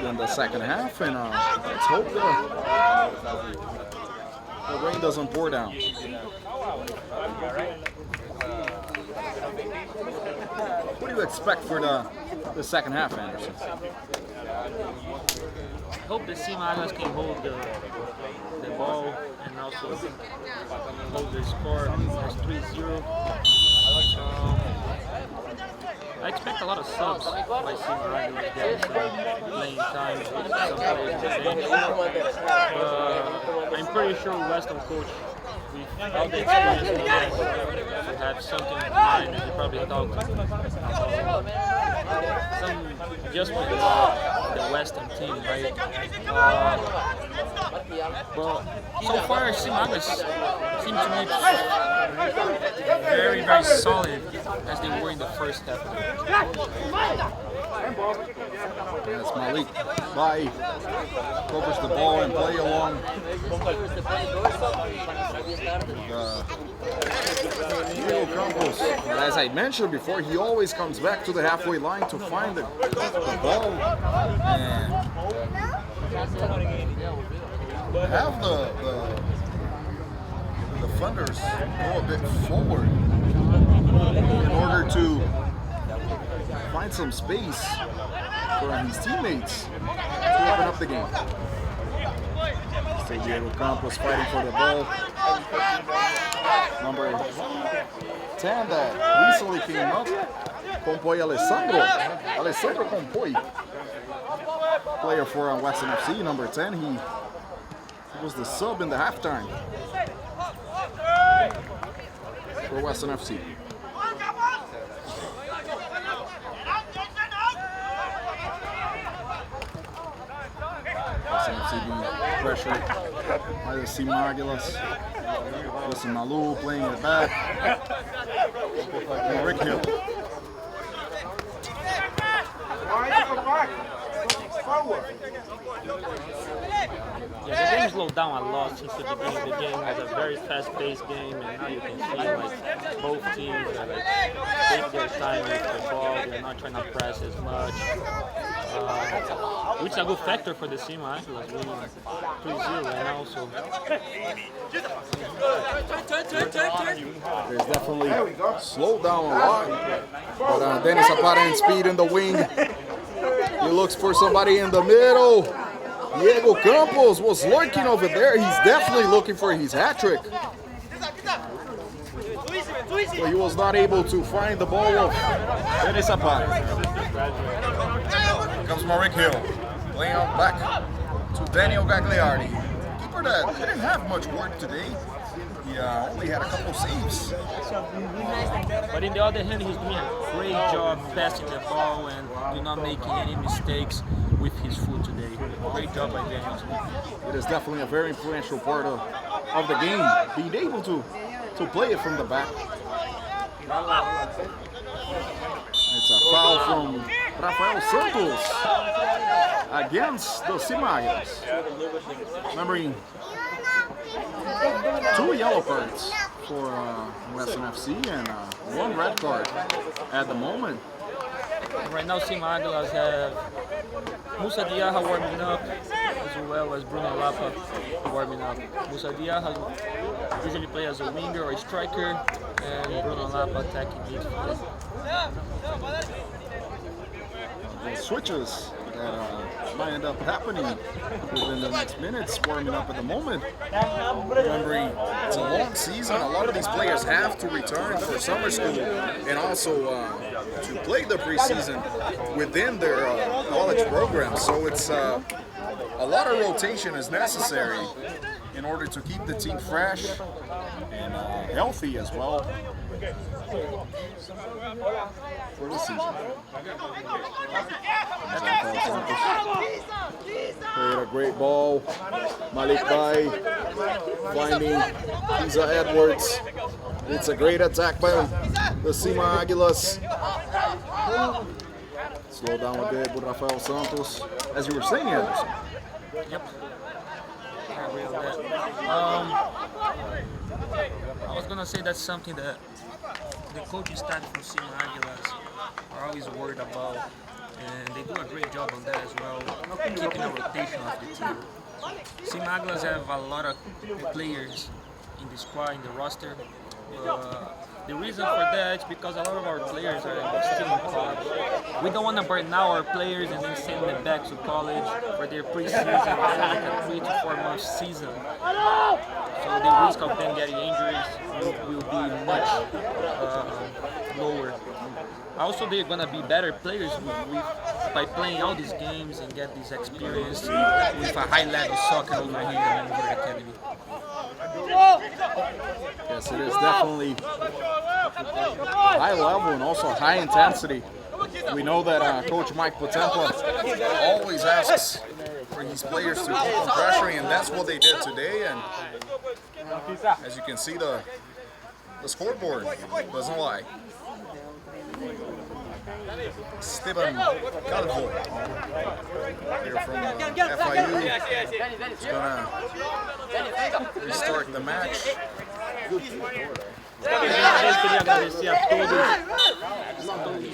in the second half, and let's hope the rain doesn't pour down. What do you expect for the second half, Anderson? I hope the SIMA Aguillas can hold the ball and also hold the score as 3-0. I expect a lot of subs by SIMA Aguillas there, playing time, some players on the bench. I'm pretty sure Weston coach with all the experience he has, to have something in mind, and he probably talked about some adjustments with the Weston team, right? But so far, SIMA seem to me very, very solid as they were in the first half. That's Malik Bai covers the ball and play along Diego Campos. But as I mentioned before, he always comes back to the halfway line to find the ball and have the defenders go a bit forward in order to find some space for his teammates to open up the game. So Diego Campos fighting for the ball. Number 10 that recently came up, Compoi Alessandro Compoi, player for Weston FC, number 10. He was the sub in the halftime for Weston FC. Weston FC being pressured by the SIMA Aguillas. Listen, Malu playing it back. And Rick Hill. Yeah, the game slowed down a lot since the beginning. The game was a very fast-paced game, and now you can see like both teams are like take their time with the ball. They're not trying to press as much, which is a good factor for the SIMA. It was winning 3-0 right now, so. There's definitely slowed down a lot, but Dennis Zapata in speed in the wing. He looks for somebody in the middle. Diego Campos was lurking over there. He's definitely looking for his hat trick. But he was not able to find the ball of Dennis Zapata. Here comes Rick Hill, playing out back to Daniel Gagliardi. Keeper that didn't have much work today. He only had a couple saves. But in the other hand, he's doing a great job passing the ball and not making any mistakes with his foot today. Great job by Daniel. It is definitely a very influential part of the game, being able to play it from the back. It's a foul from Rafael Santos against the SIMA Aguillas. Remembering 2 yellow cards for Weston FC and 1 red card at the moment. Right now, SIMA Aguillas have Moussa Diarra warming up, as well as Bruno Lapa warming up. Moussa Diarra usually plays as a winger or a striker, and Bruno Lapa attacking midfield. The switches that might end up happening within the next minutes, warming up at the moment. Remembering it's a long season, a lot of these players have to return for summer school and also to play the preseason within their college program. So it's a lot of rotation is necessary in order to keep the team fresh and healthy as well for the season. Played a great ball. Malik Bai finding Kizza Edwards. It's a great attack by the SIMA Aguillas. Slow down a bit with Rafael Santos. As you were saying, Anderson. Yep. I agree on that. I was gonna say that's something that the coaching staff from SIMA Aguillas are always worried about, and they do a great job on that as well, keeping a rotation of the team. SIMA Aguillas have a lot of players in the squad, in the roster. The reason for that is because a lot of our players are still in college. We don't want to burn out our players and then send them back to college for their preseason, like a 3 to 4 month season. So the risk of them getting injuries will be much lower. Also, they're gonna be better players by playing all these games and get this experience with a high level soccer over here in the Montverde Academy. Yes, it is definitely high level and also high intensity. We know that Coach Mike Potempa Always asks for his players to keep on pressuring, and that's what they did today. And as you can see, the scoreboard doesn't lie. Esteban Calvo here from FIU is going to restart the match. Eu queria agradecer a todos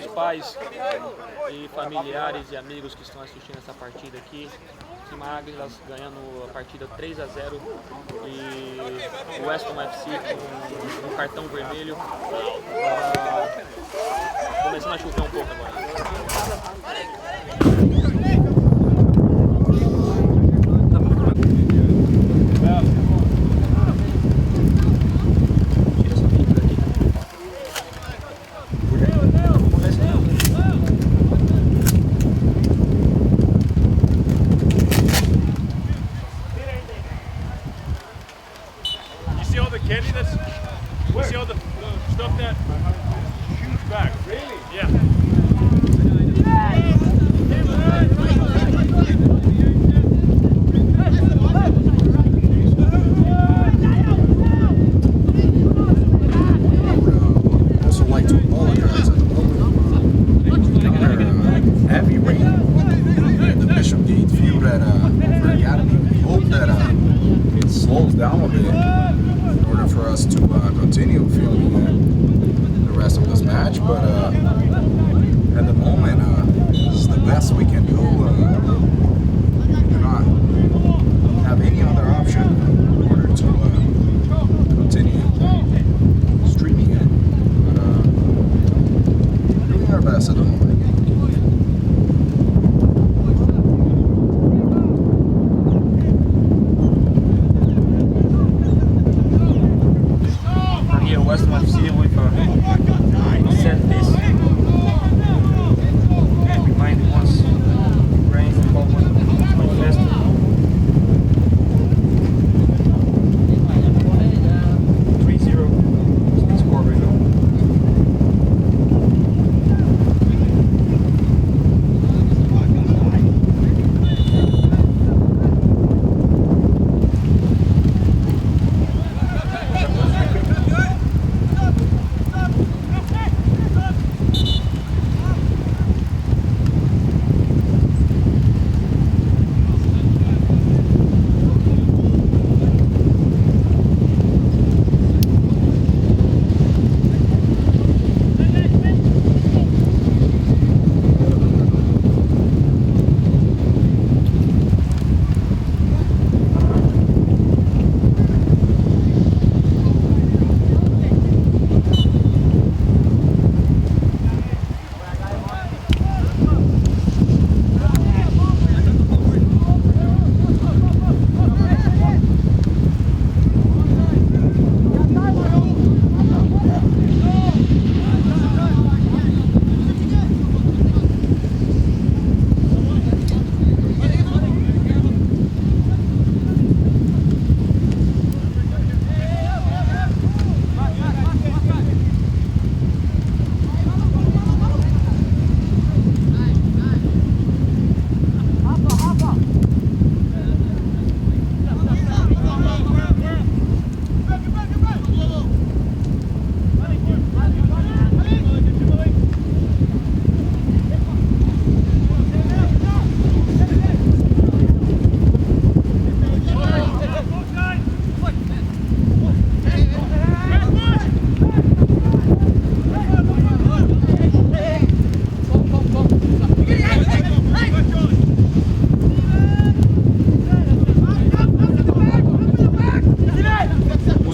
os pais e familiares e amigos que estão assistindo essa partida aqui. SIMA Aguillas ganhando a partida 3-0 e o Weston FC com um cartão vermelho. Começando a chover um pouco agora.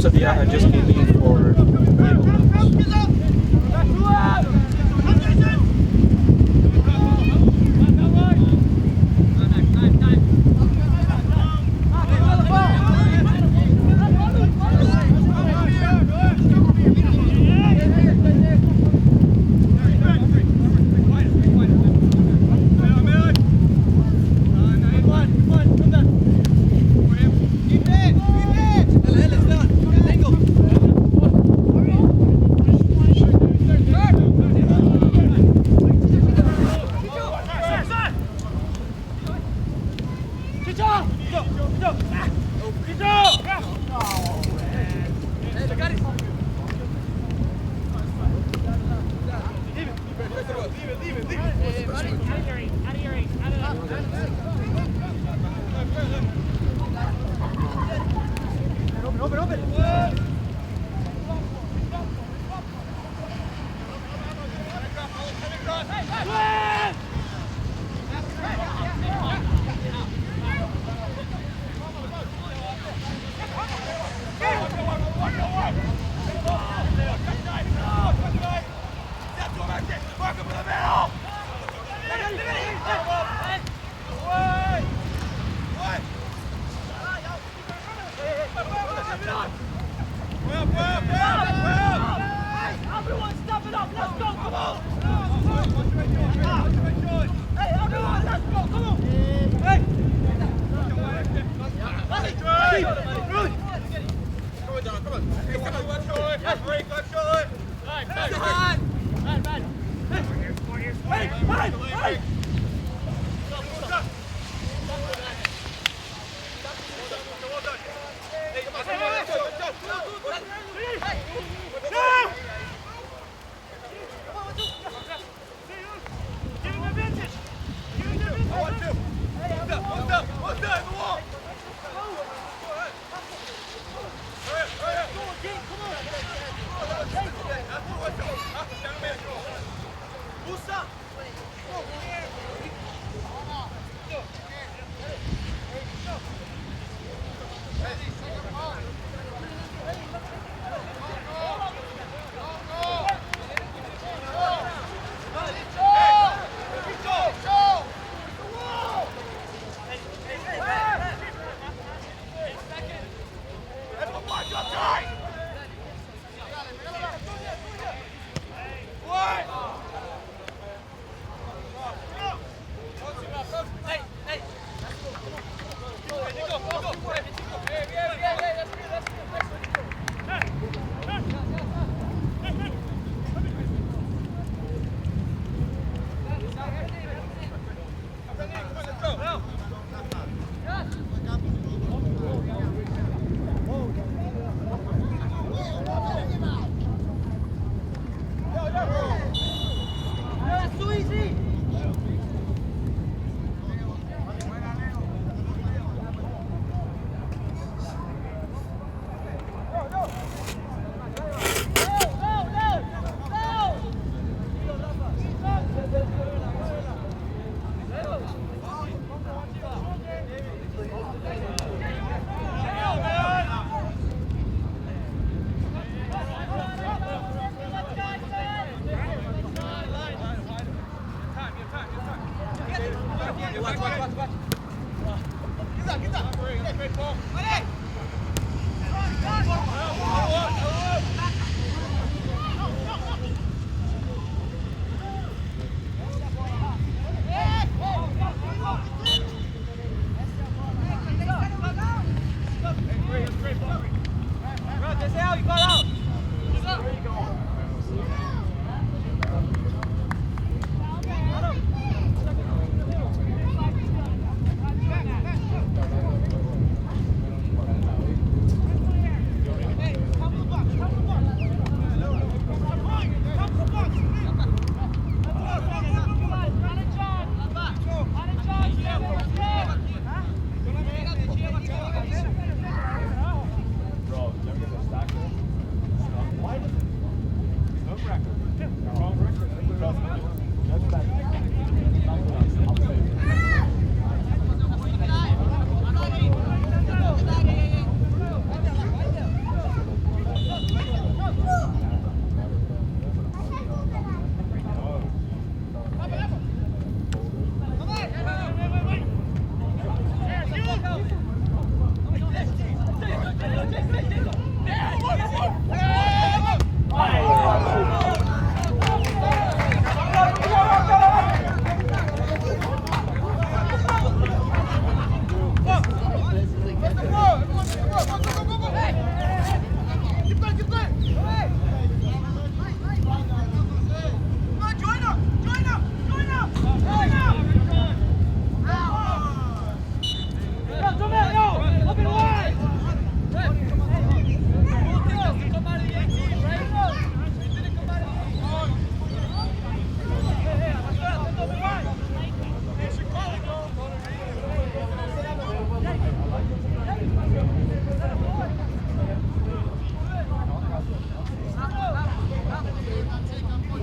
Moussa Diarra just came in for Let's go. Everyone step it up, let's go, come on! Hey, everyone, let's go, come on! Hey! Moussa!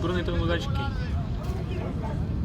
Bruno entrou no lugar de quem?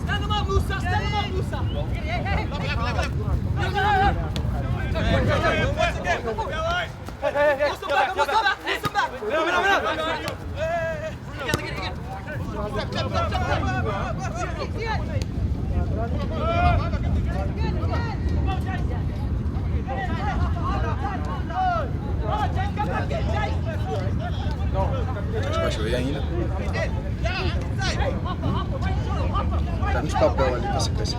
Stand him up, Moussa! Stand him up, Moussa! Vai chover ainda. Tá nos papel ali pra sequência.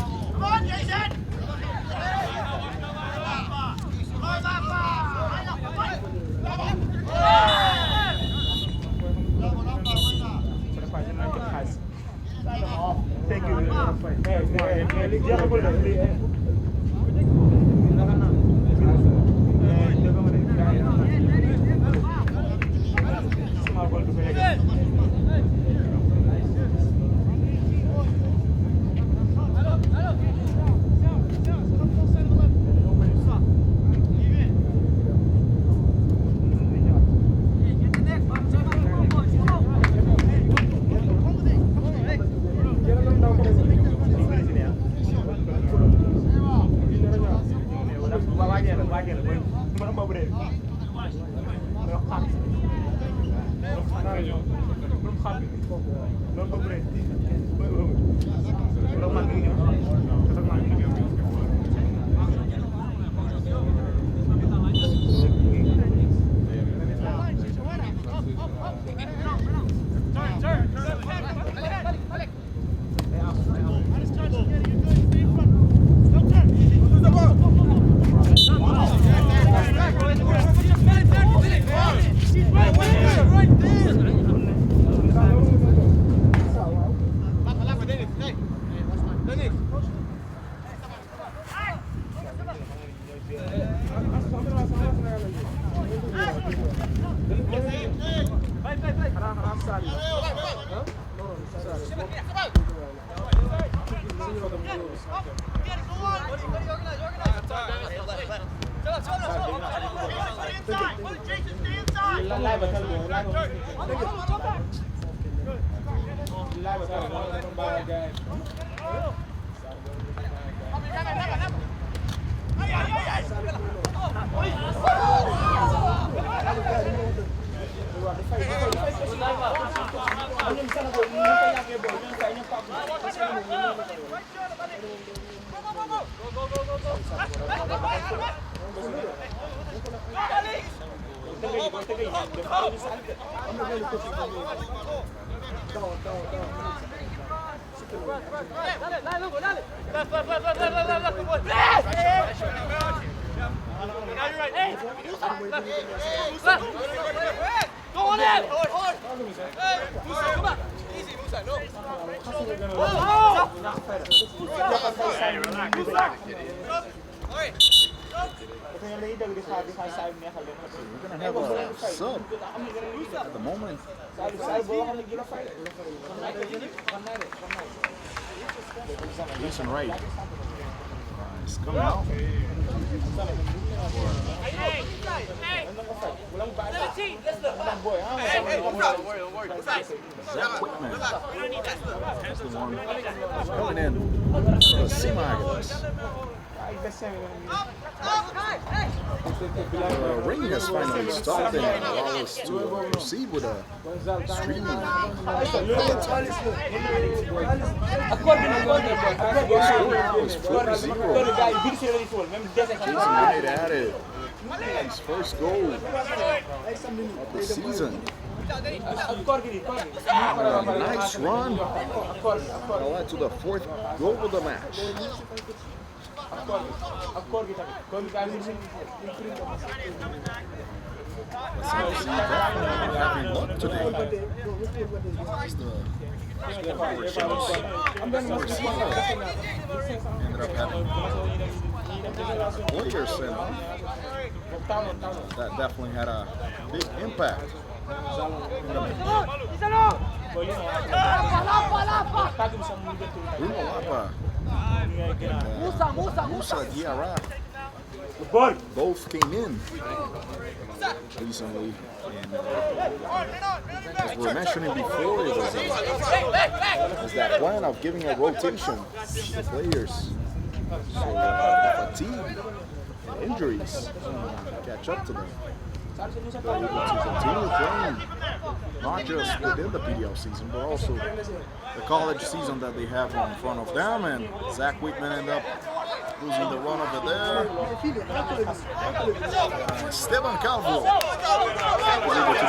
Go on in! Hey, Moussa, come on! Easy, Moussa, no! We're gonna have a sub at the moment. Jason Wright is coming out. Zach Whitman is the one coming in for the SIMA Aguillas. The ring has finally stopped and allowed us to proceed with a streaming. It's 4-0. Jason Wright added his first goal of the season. A nice run that led to the fourth goal of the match. Having luck today. Ended up having players sent off. That definitely had a big impact. Bruno Lapa and Moussa Diarra both came in recently, and as we were mentioning before, it was that plan of giving a rotation to the players, so fatigue and injuries catch up to them. They're able to continue playing, not just within the PDL season, but also the college season that they have in front of them. And Zach Whitman ended up losing the run over there. Esteban Calvo was able to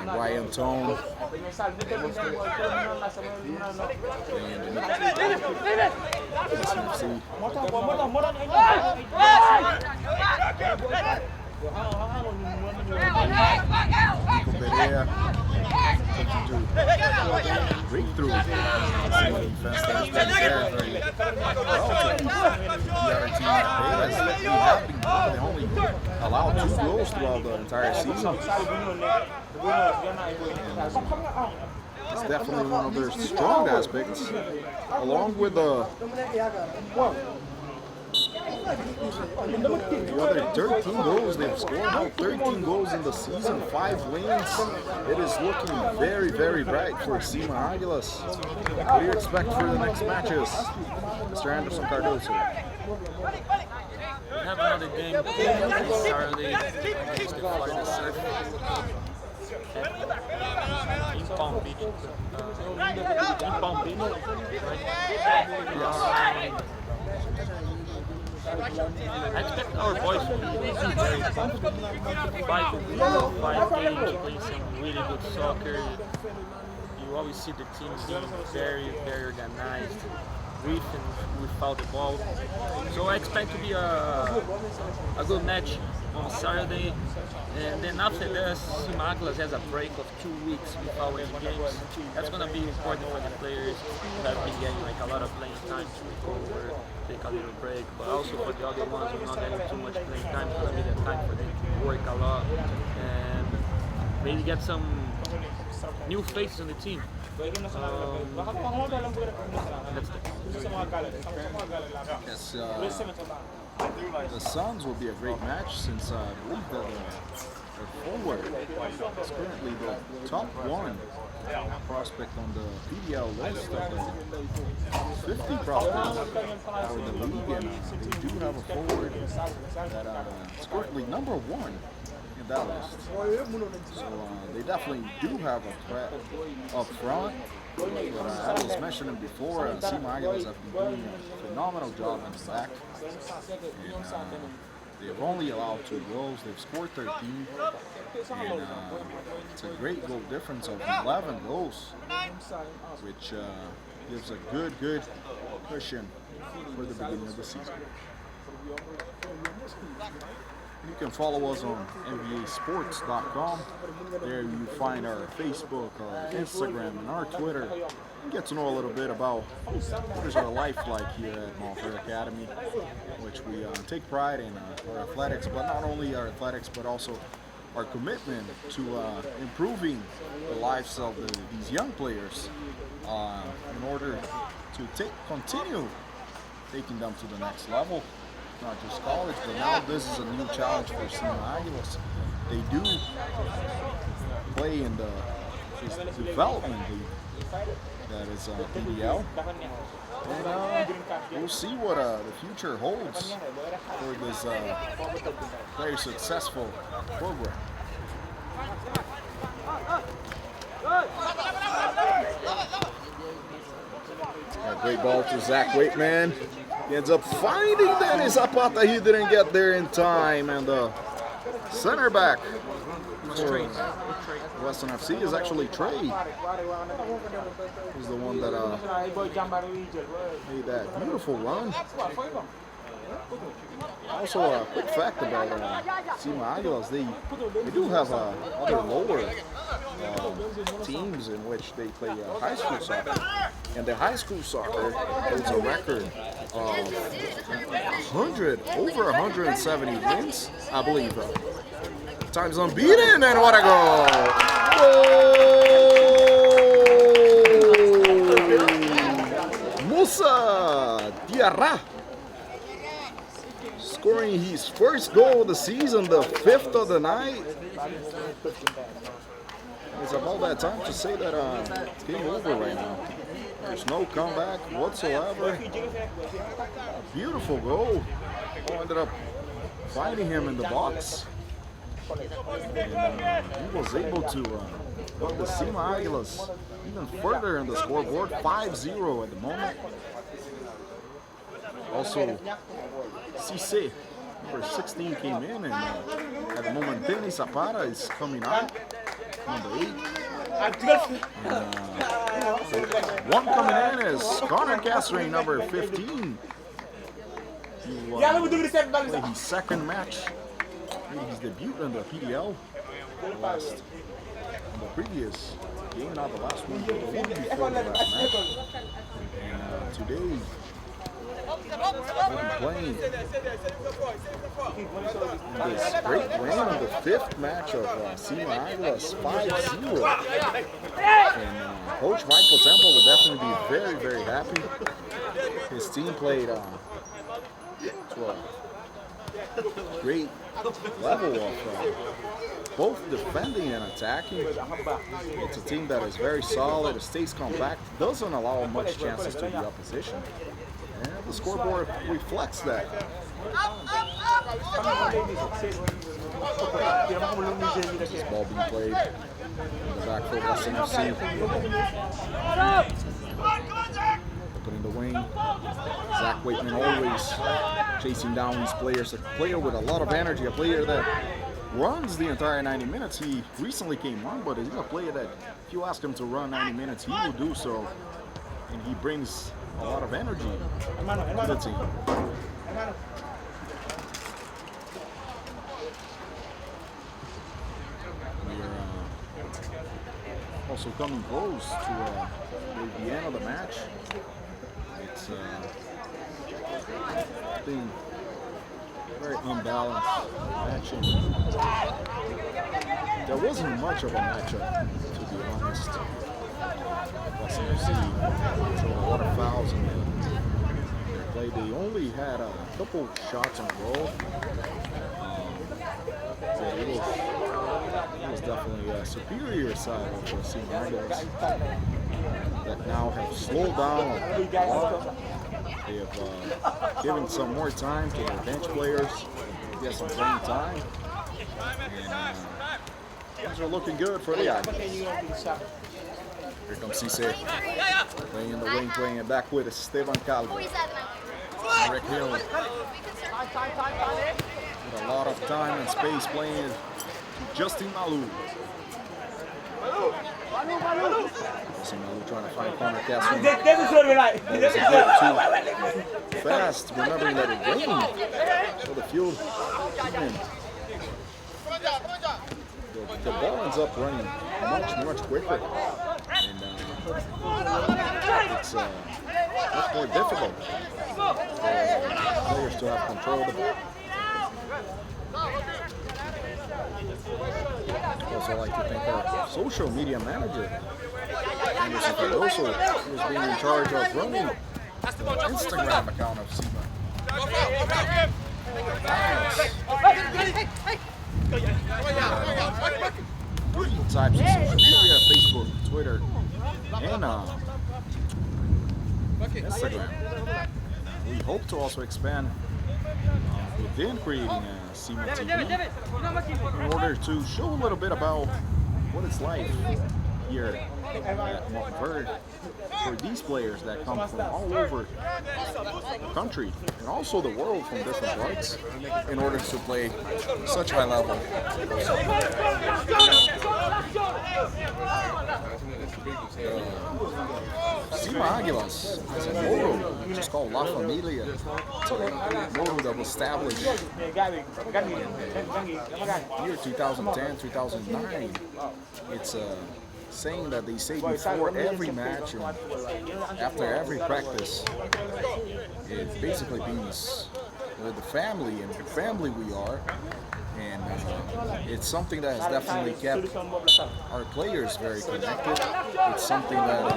Ryan Tone. Breakthrough. Defense that has been very, very well to the other team. They only allowed 2 goals throughout the entire season. It's definitely one of their strong aspects, along with the other 13 goals they've scored. Now 13 goals in the season, 5 wins. It is looking very, very bright for SIMA Aguillas. What do you expect for the next matches, Mr. Anderson Cardoso? We have another game on Saturday against the Florida Surf in Palm Beach. I expect our boys to be very comfortable. 5 games, playing some really good soccer. You always see the team being very, very organized, with and without the ball. So I expect to be a good match on Saturday. And then after this, SIMA Aguillas has a break of 2 weeks without any games. That's going to be important for the players who have been getting like a lot of playing time to recover, take a little break, but also for the other ones who are not getting too much playing time. It's going to be the time for them to work a lot and maybe get some new faces on the team. Yes, the Suns will be a great match, since I believe that their forward is currently the top 1 prospect on the PDL list of the 50 prospects for the league, and they do have a forward that is currently number 1 in that list. So they definitely do have a threat up front. But I was mentioning before, SIMA Aguillas have been doing a phenomenal job in the back. And, they've only allowed 2 goals. They've scored 13. And it's a great goal difference of 11 goals, which gives a good cushion for the beginning of the season. You can follow us on NBAsports.com. There you find our Facebook, our Instagram, and our Twitter. And get to know a little bit about what is our life like here at Montverde Academy, which we take pride in our athletics, but not only our athletics, but also our commitment to improving the lives of these young players in order to continue taking them to the next level. Not just college, but now this is a new challenge for SIMA Aguillas. They do play in the development league that is PDL. And we'll see what the future holds for this very successful program. A great ball to Zach Waitman. He ends up finding Dennis Zapata. He didn't get there in time. And the center back for Weston FC is actually Trey. He's the one that made that beautiful run. Also, a quick fact about SIMA Aguillas, they do have other lower teams in which they play high school soccer. And the high school soccer holds a record of over 170 wins, I believe. Times unbeaten, and what a goal! Goal! Moussa Diarra scoring his first goal of the season, the 5th of the night. It's about that time to say that it's game over right now. There's no comeback whatsoever. A beautiful goal. Ended up finding him in the box. And he was able to put the SIMA Aguillas even further in the scoreboard, 5-0 at the moment. Also, CC, number 16, came in, and at the moment, Dennis Zapata is coming out, number 8. One coming in is Connor Castring, number 15. He played his second match, made his debut in the PDL on the previous game, not the last one, but the one before the last match. And today, we'll be playing this great win on the 5th match of SIMA Aguillas, 5-0. And Coach Michael Temple will definitely be very, very happy. His team played to a great level of both defending and attacking. It's a team that is very solid, it stays compact, doesn't allow much chances to the opposition. And the scoreboard reflects that. This ball being played in the back for Weston FC. Opening the wing. Zach Waitman always chasing down these players. A player with a lot of energy, a player that runs the entire 90 minutes. He recently came on, but he's a player that if you ask him to run 90 minutes, he will do so. And he brings a lot of energy to the team. We are also coming close to the end of the match. It's been very unbalanced match. There wasn't much of a matchup, to be honest. Weston FC showed a lot of fouls in their play. They only had a couple shots on goal. So it was definitely a superior side of the SIMA Aguillas that now have slowed down a lot. They have given some more time to their bench players to get some playing time. And things are looking good for the Aguillas. Here comes Cisse. Playing in the wing, playing it back with Esteban Calvo. Rick Hill. With a lot of time and space playing to Justin Malou. Justin Malou trying to find Connor Castro. Too fast, remembering that it rained. So the field, the ball ends up running much quicker. And it's much more difficult for players to have control of the ball. Also like to thank our social media manager, Anderson Cardoso, who is being in charge of running the Instagram account of SIMA. Types of social media, Facebook, Twitter, and Instagram. We hope to also expand within creating a SIMA TV in order to show a little bit about what it's like here at Montverde for these players that come from all over the country and also the world from different parts in order to play such high level. SIMA Aguillas has a motto which is called La Familia. It's a motto that was established in year 2010, 2009. It's a saying that they say before every match and after every practice. It basically means we're the family and the family we are. And it's something that has definitely kept our players very connected. It's something that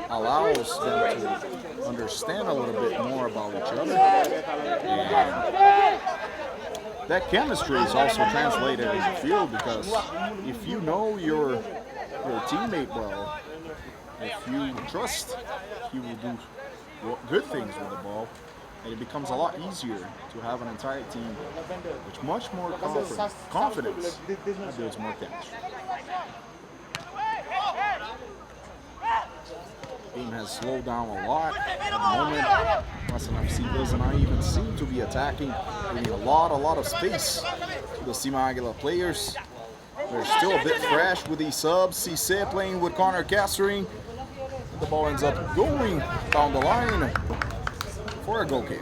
allows them to understand a little bit more about each other. And that chemistry is also translated in the field, because if you know your teammate well, if you trust he will do good things with the ball, and it becomes a lot easier to have an entire team with much more confidence that builds more chemistry. The game has slowed down a lot at the moment. Weston FC does not even seem to be attacking, giving a lot of space to the SIMA Aguila players. They're still a bit fresh with these subs. Cisse playing with Connor Castering. The ball ends up going down the line for a goal kick.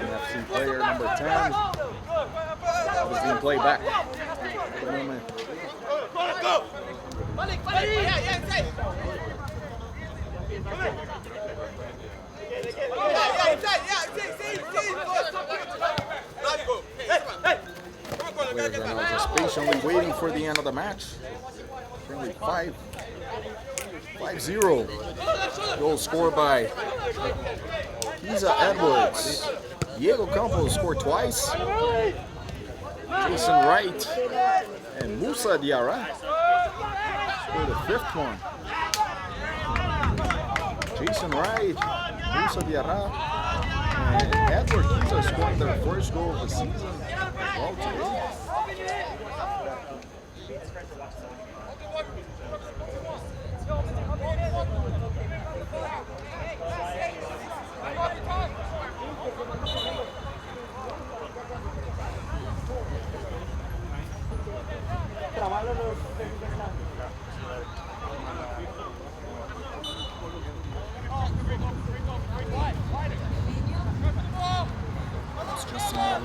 FC player number 10 is being played back. Players are now just patiently waiting for the end of the match. Currently 5-0. Goal scored by Kizza Edwards. Diego Campos scored twice. Jason Wright and Moussa Diarra scored the fifth one. Jason Wright, Moussa Diarra, and Edward Kizza scoring their first goal of the season. Well, today. It's just trying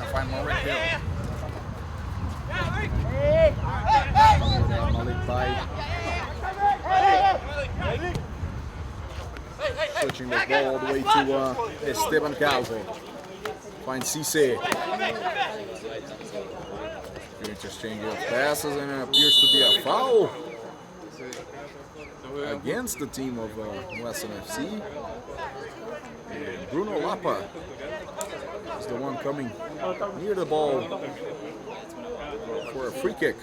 to find more right here. Switching the ball all the way to Esteban Calvo. Finds Cisse. Interchange of passes, and it appears to be a foul against the team of Weston FC. And Bruno Lapa is the one coming near the ball for a free kick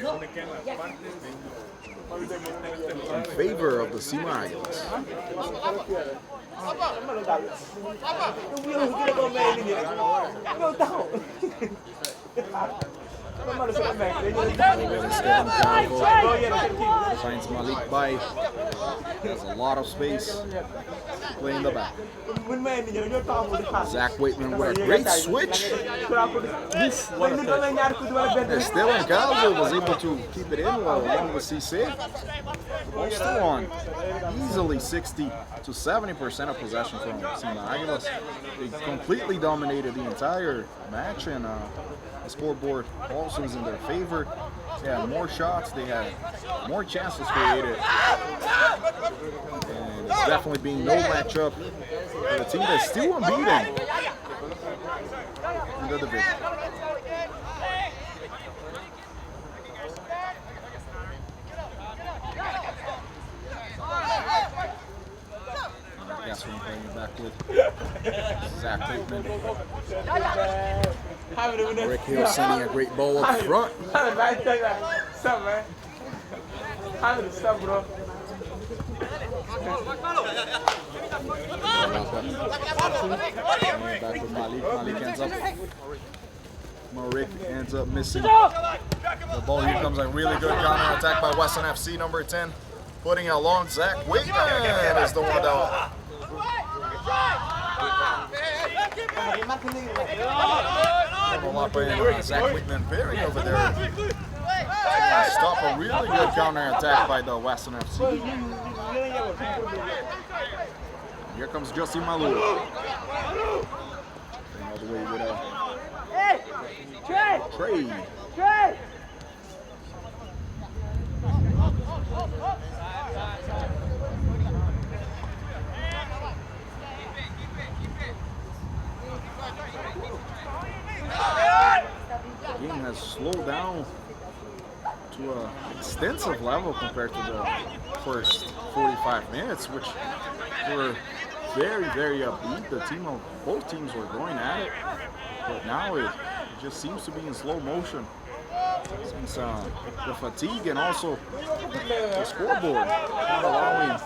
in favor of the SIMA Aguillas. Finds Malik by, has a lot of space, playing the back. Zach Waitman with a great switch. Esteban Calvo was able to keep it in while along with C-Save. Ball still on. Easily 60 to 70% of possession from SIMA Aguillas. They completely dominated the entire match, and the scoreboard also is in their favor. They had more shots, they had more chances created. And it's definitely been no matchup for the team that's still unbeaten in the division. That's what I'm playing it back with. Zach Waitman. Rick Hill sending a great ball up front. Back with Malik. Malik ends up. Rick ends up missing the ball. Here comes a really good counter attack by Weston FC, number 10. Putting it along, Zach Waitman is the one that. Bruno Lapa and Zach Whitman pairing over there. Stop a really good counter attack by the Weston FC. Here comes Justin Malou. All the way with a trade. The game has slowed down to an extensive level compared to the first 45 minutes, which were very, very upbeat. Both teams were going at it, but now it just seems to be in slow motion since the fatigue and also the scoreboard not allowing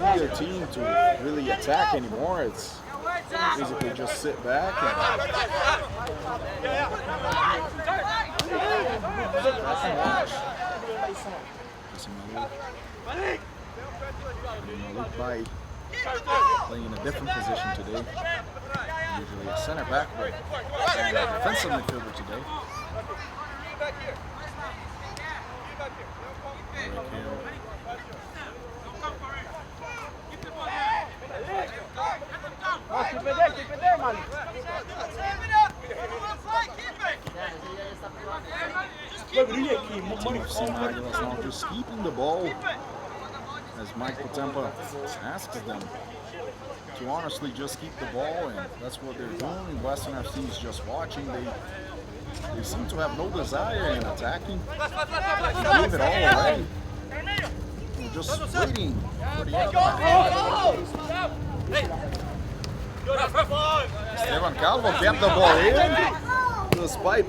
either team to really attack anymore. It's basically just sit back and watch. Malik by playing in a different position today. Usually a center back, but a defensive midfielder today. Now just keeping the ball, as Mike Potempa asks them to honestly just keep the ball, and that's what they're doing. Western FC is just watching. They seem to have no desire in attacking. They gave it all away. They're just waiting for the end. Esteban Calvo kept the ball in. Despite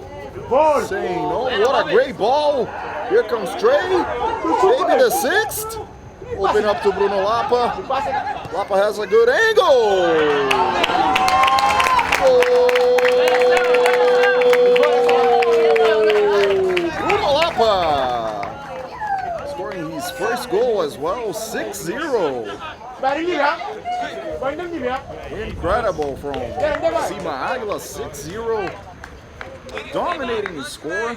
saying, "Oh, what a great ball!" Here comes Trey. Maybe the sixth. Open up to Bruno Lapa. Lapa has a good angle. Bruno Lapa scoring his first goal as well, 6-0. Incredible from SIMA Aguillas, 6-0. Dominating the score.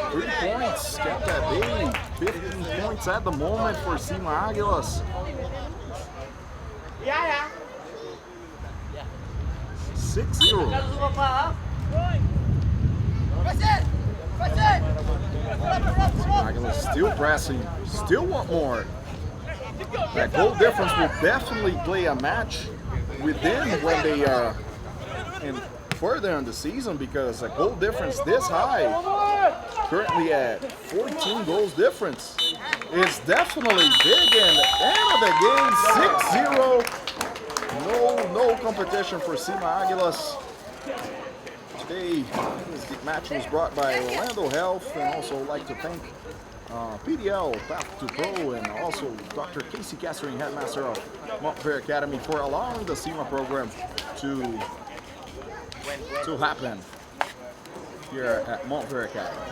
3 points kept at bay. 15 points at the moment for SIMA Aguillas. 6-0. Aguillas still pressing, still want more. That goal difference will definitely play a match with them when they are further in the season, because a goal difference this high, currently at 14 goals difference, is definitely big. And the end of the game, 6-0 no competition for SIMA Aguillas. Today, this match was brought by Orlando Health, and also like to thank PDL, Path to Pro, and also Dr. Casey Castering, headmaster of Montverde Academy, for allowing the SIMA program to happen here at Montverde Academy.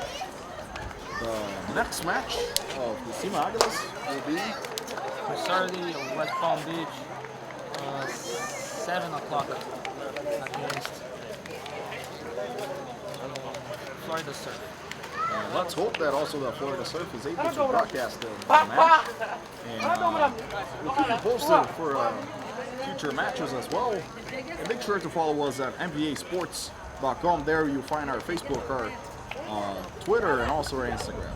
The next match of the SIMA Aguillas will be Saturday in West Palm Beach, 7 o'clock against Florida Surf. Let's hope that also the Florida Surf is able to broadcast the match. And we'll keep you posted for future matches as well. And make sure to follow us at nbasports.com. There you'll find our Facebook, our Twitter, and also our Instagram.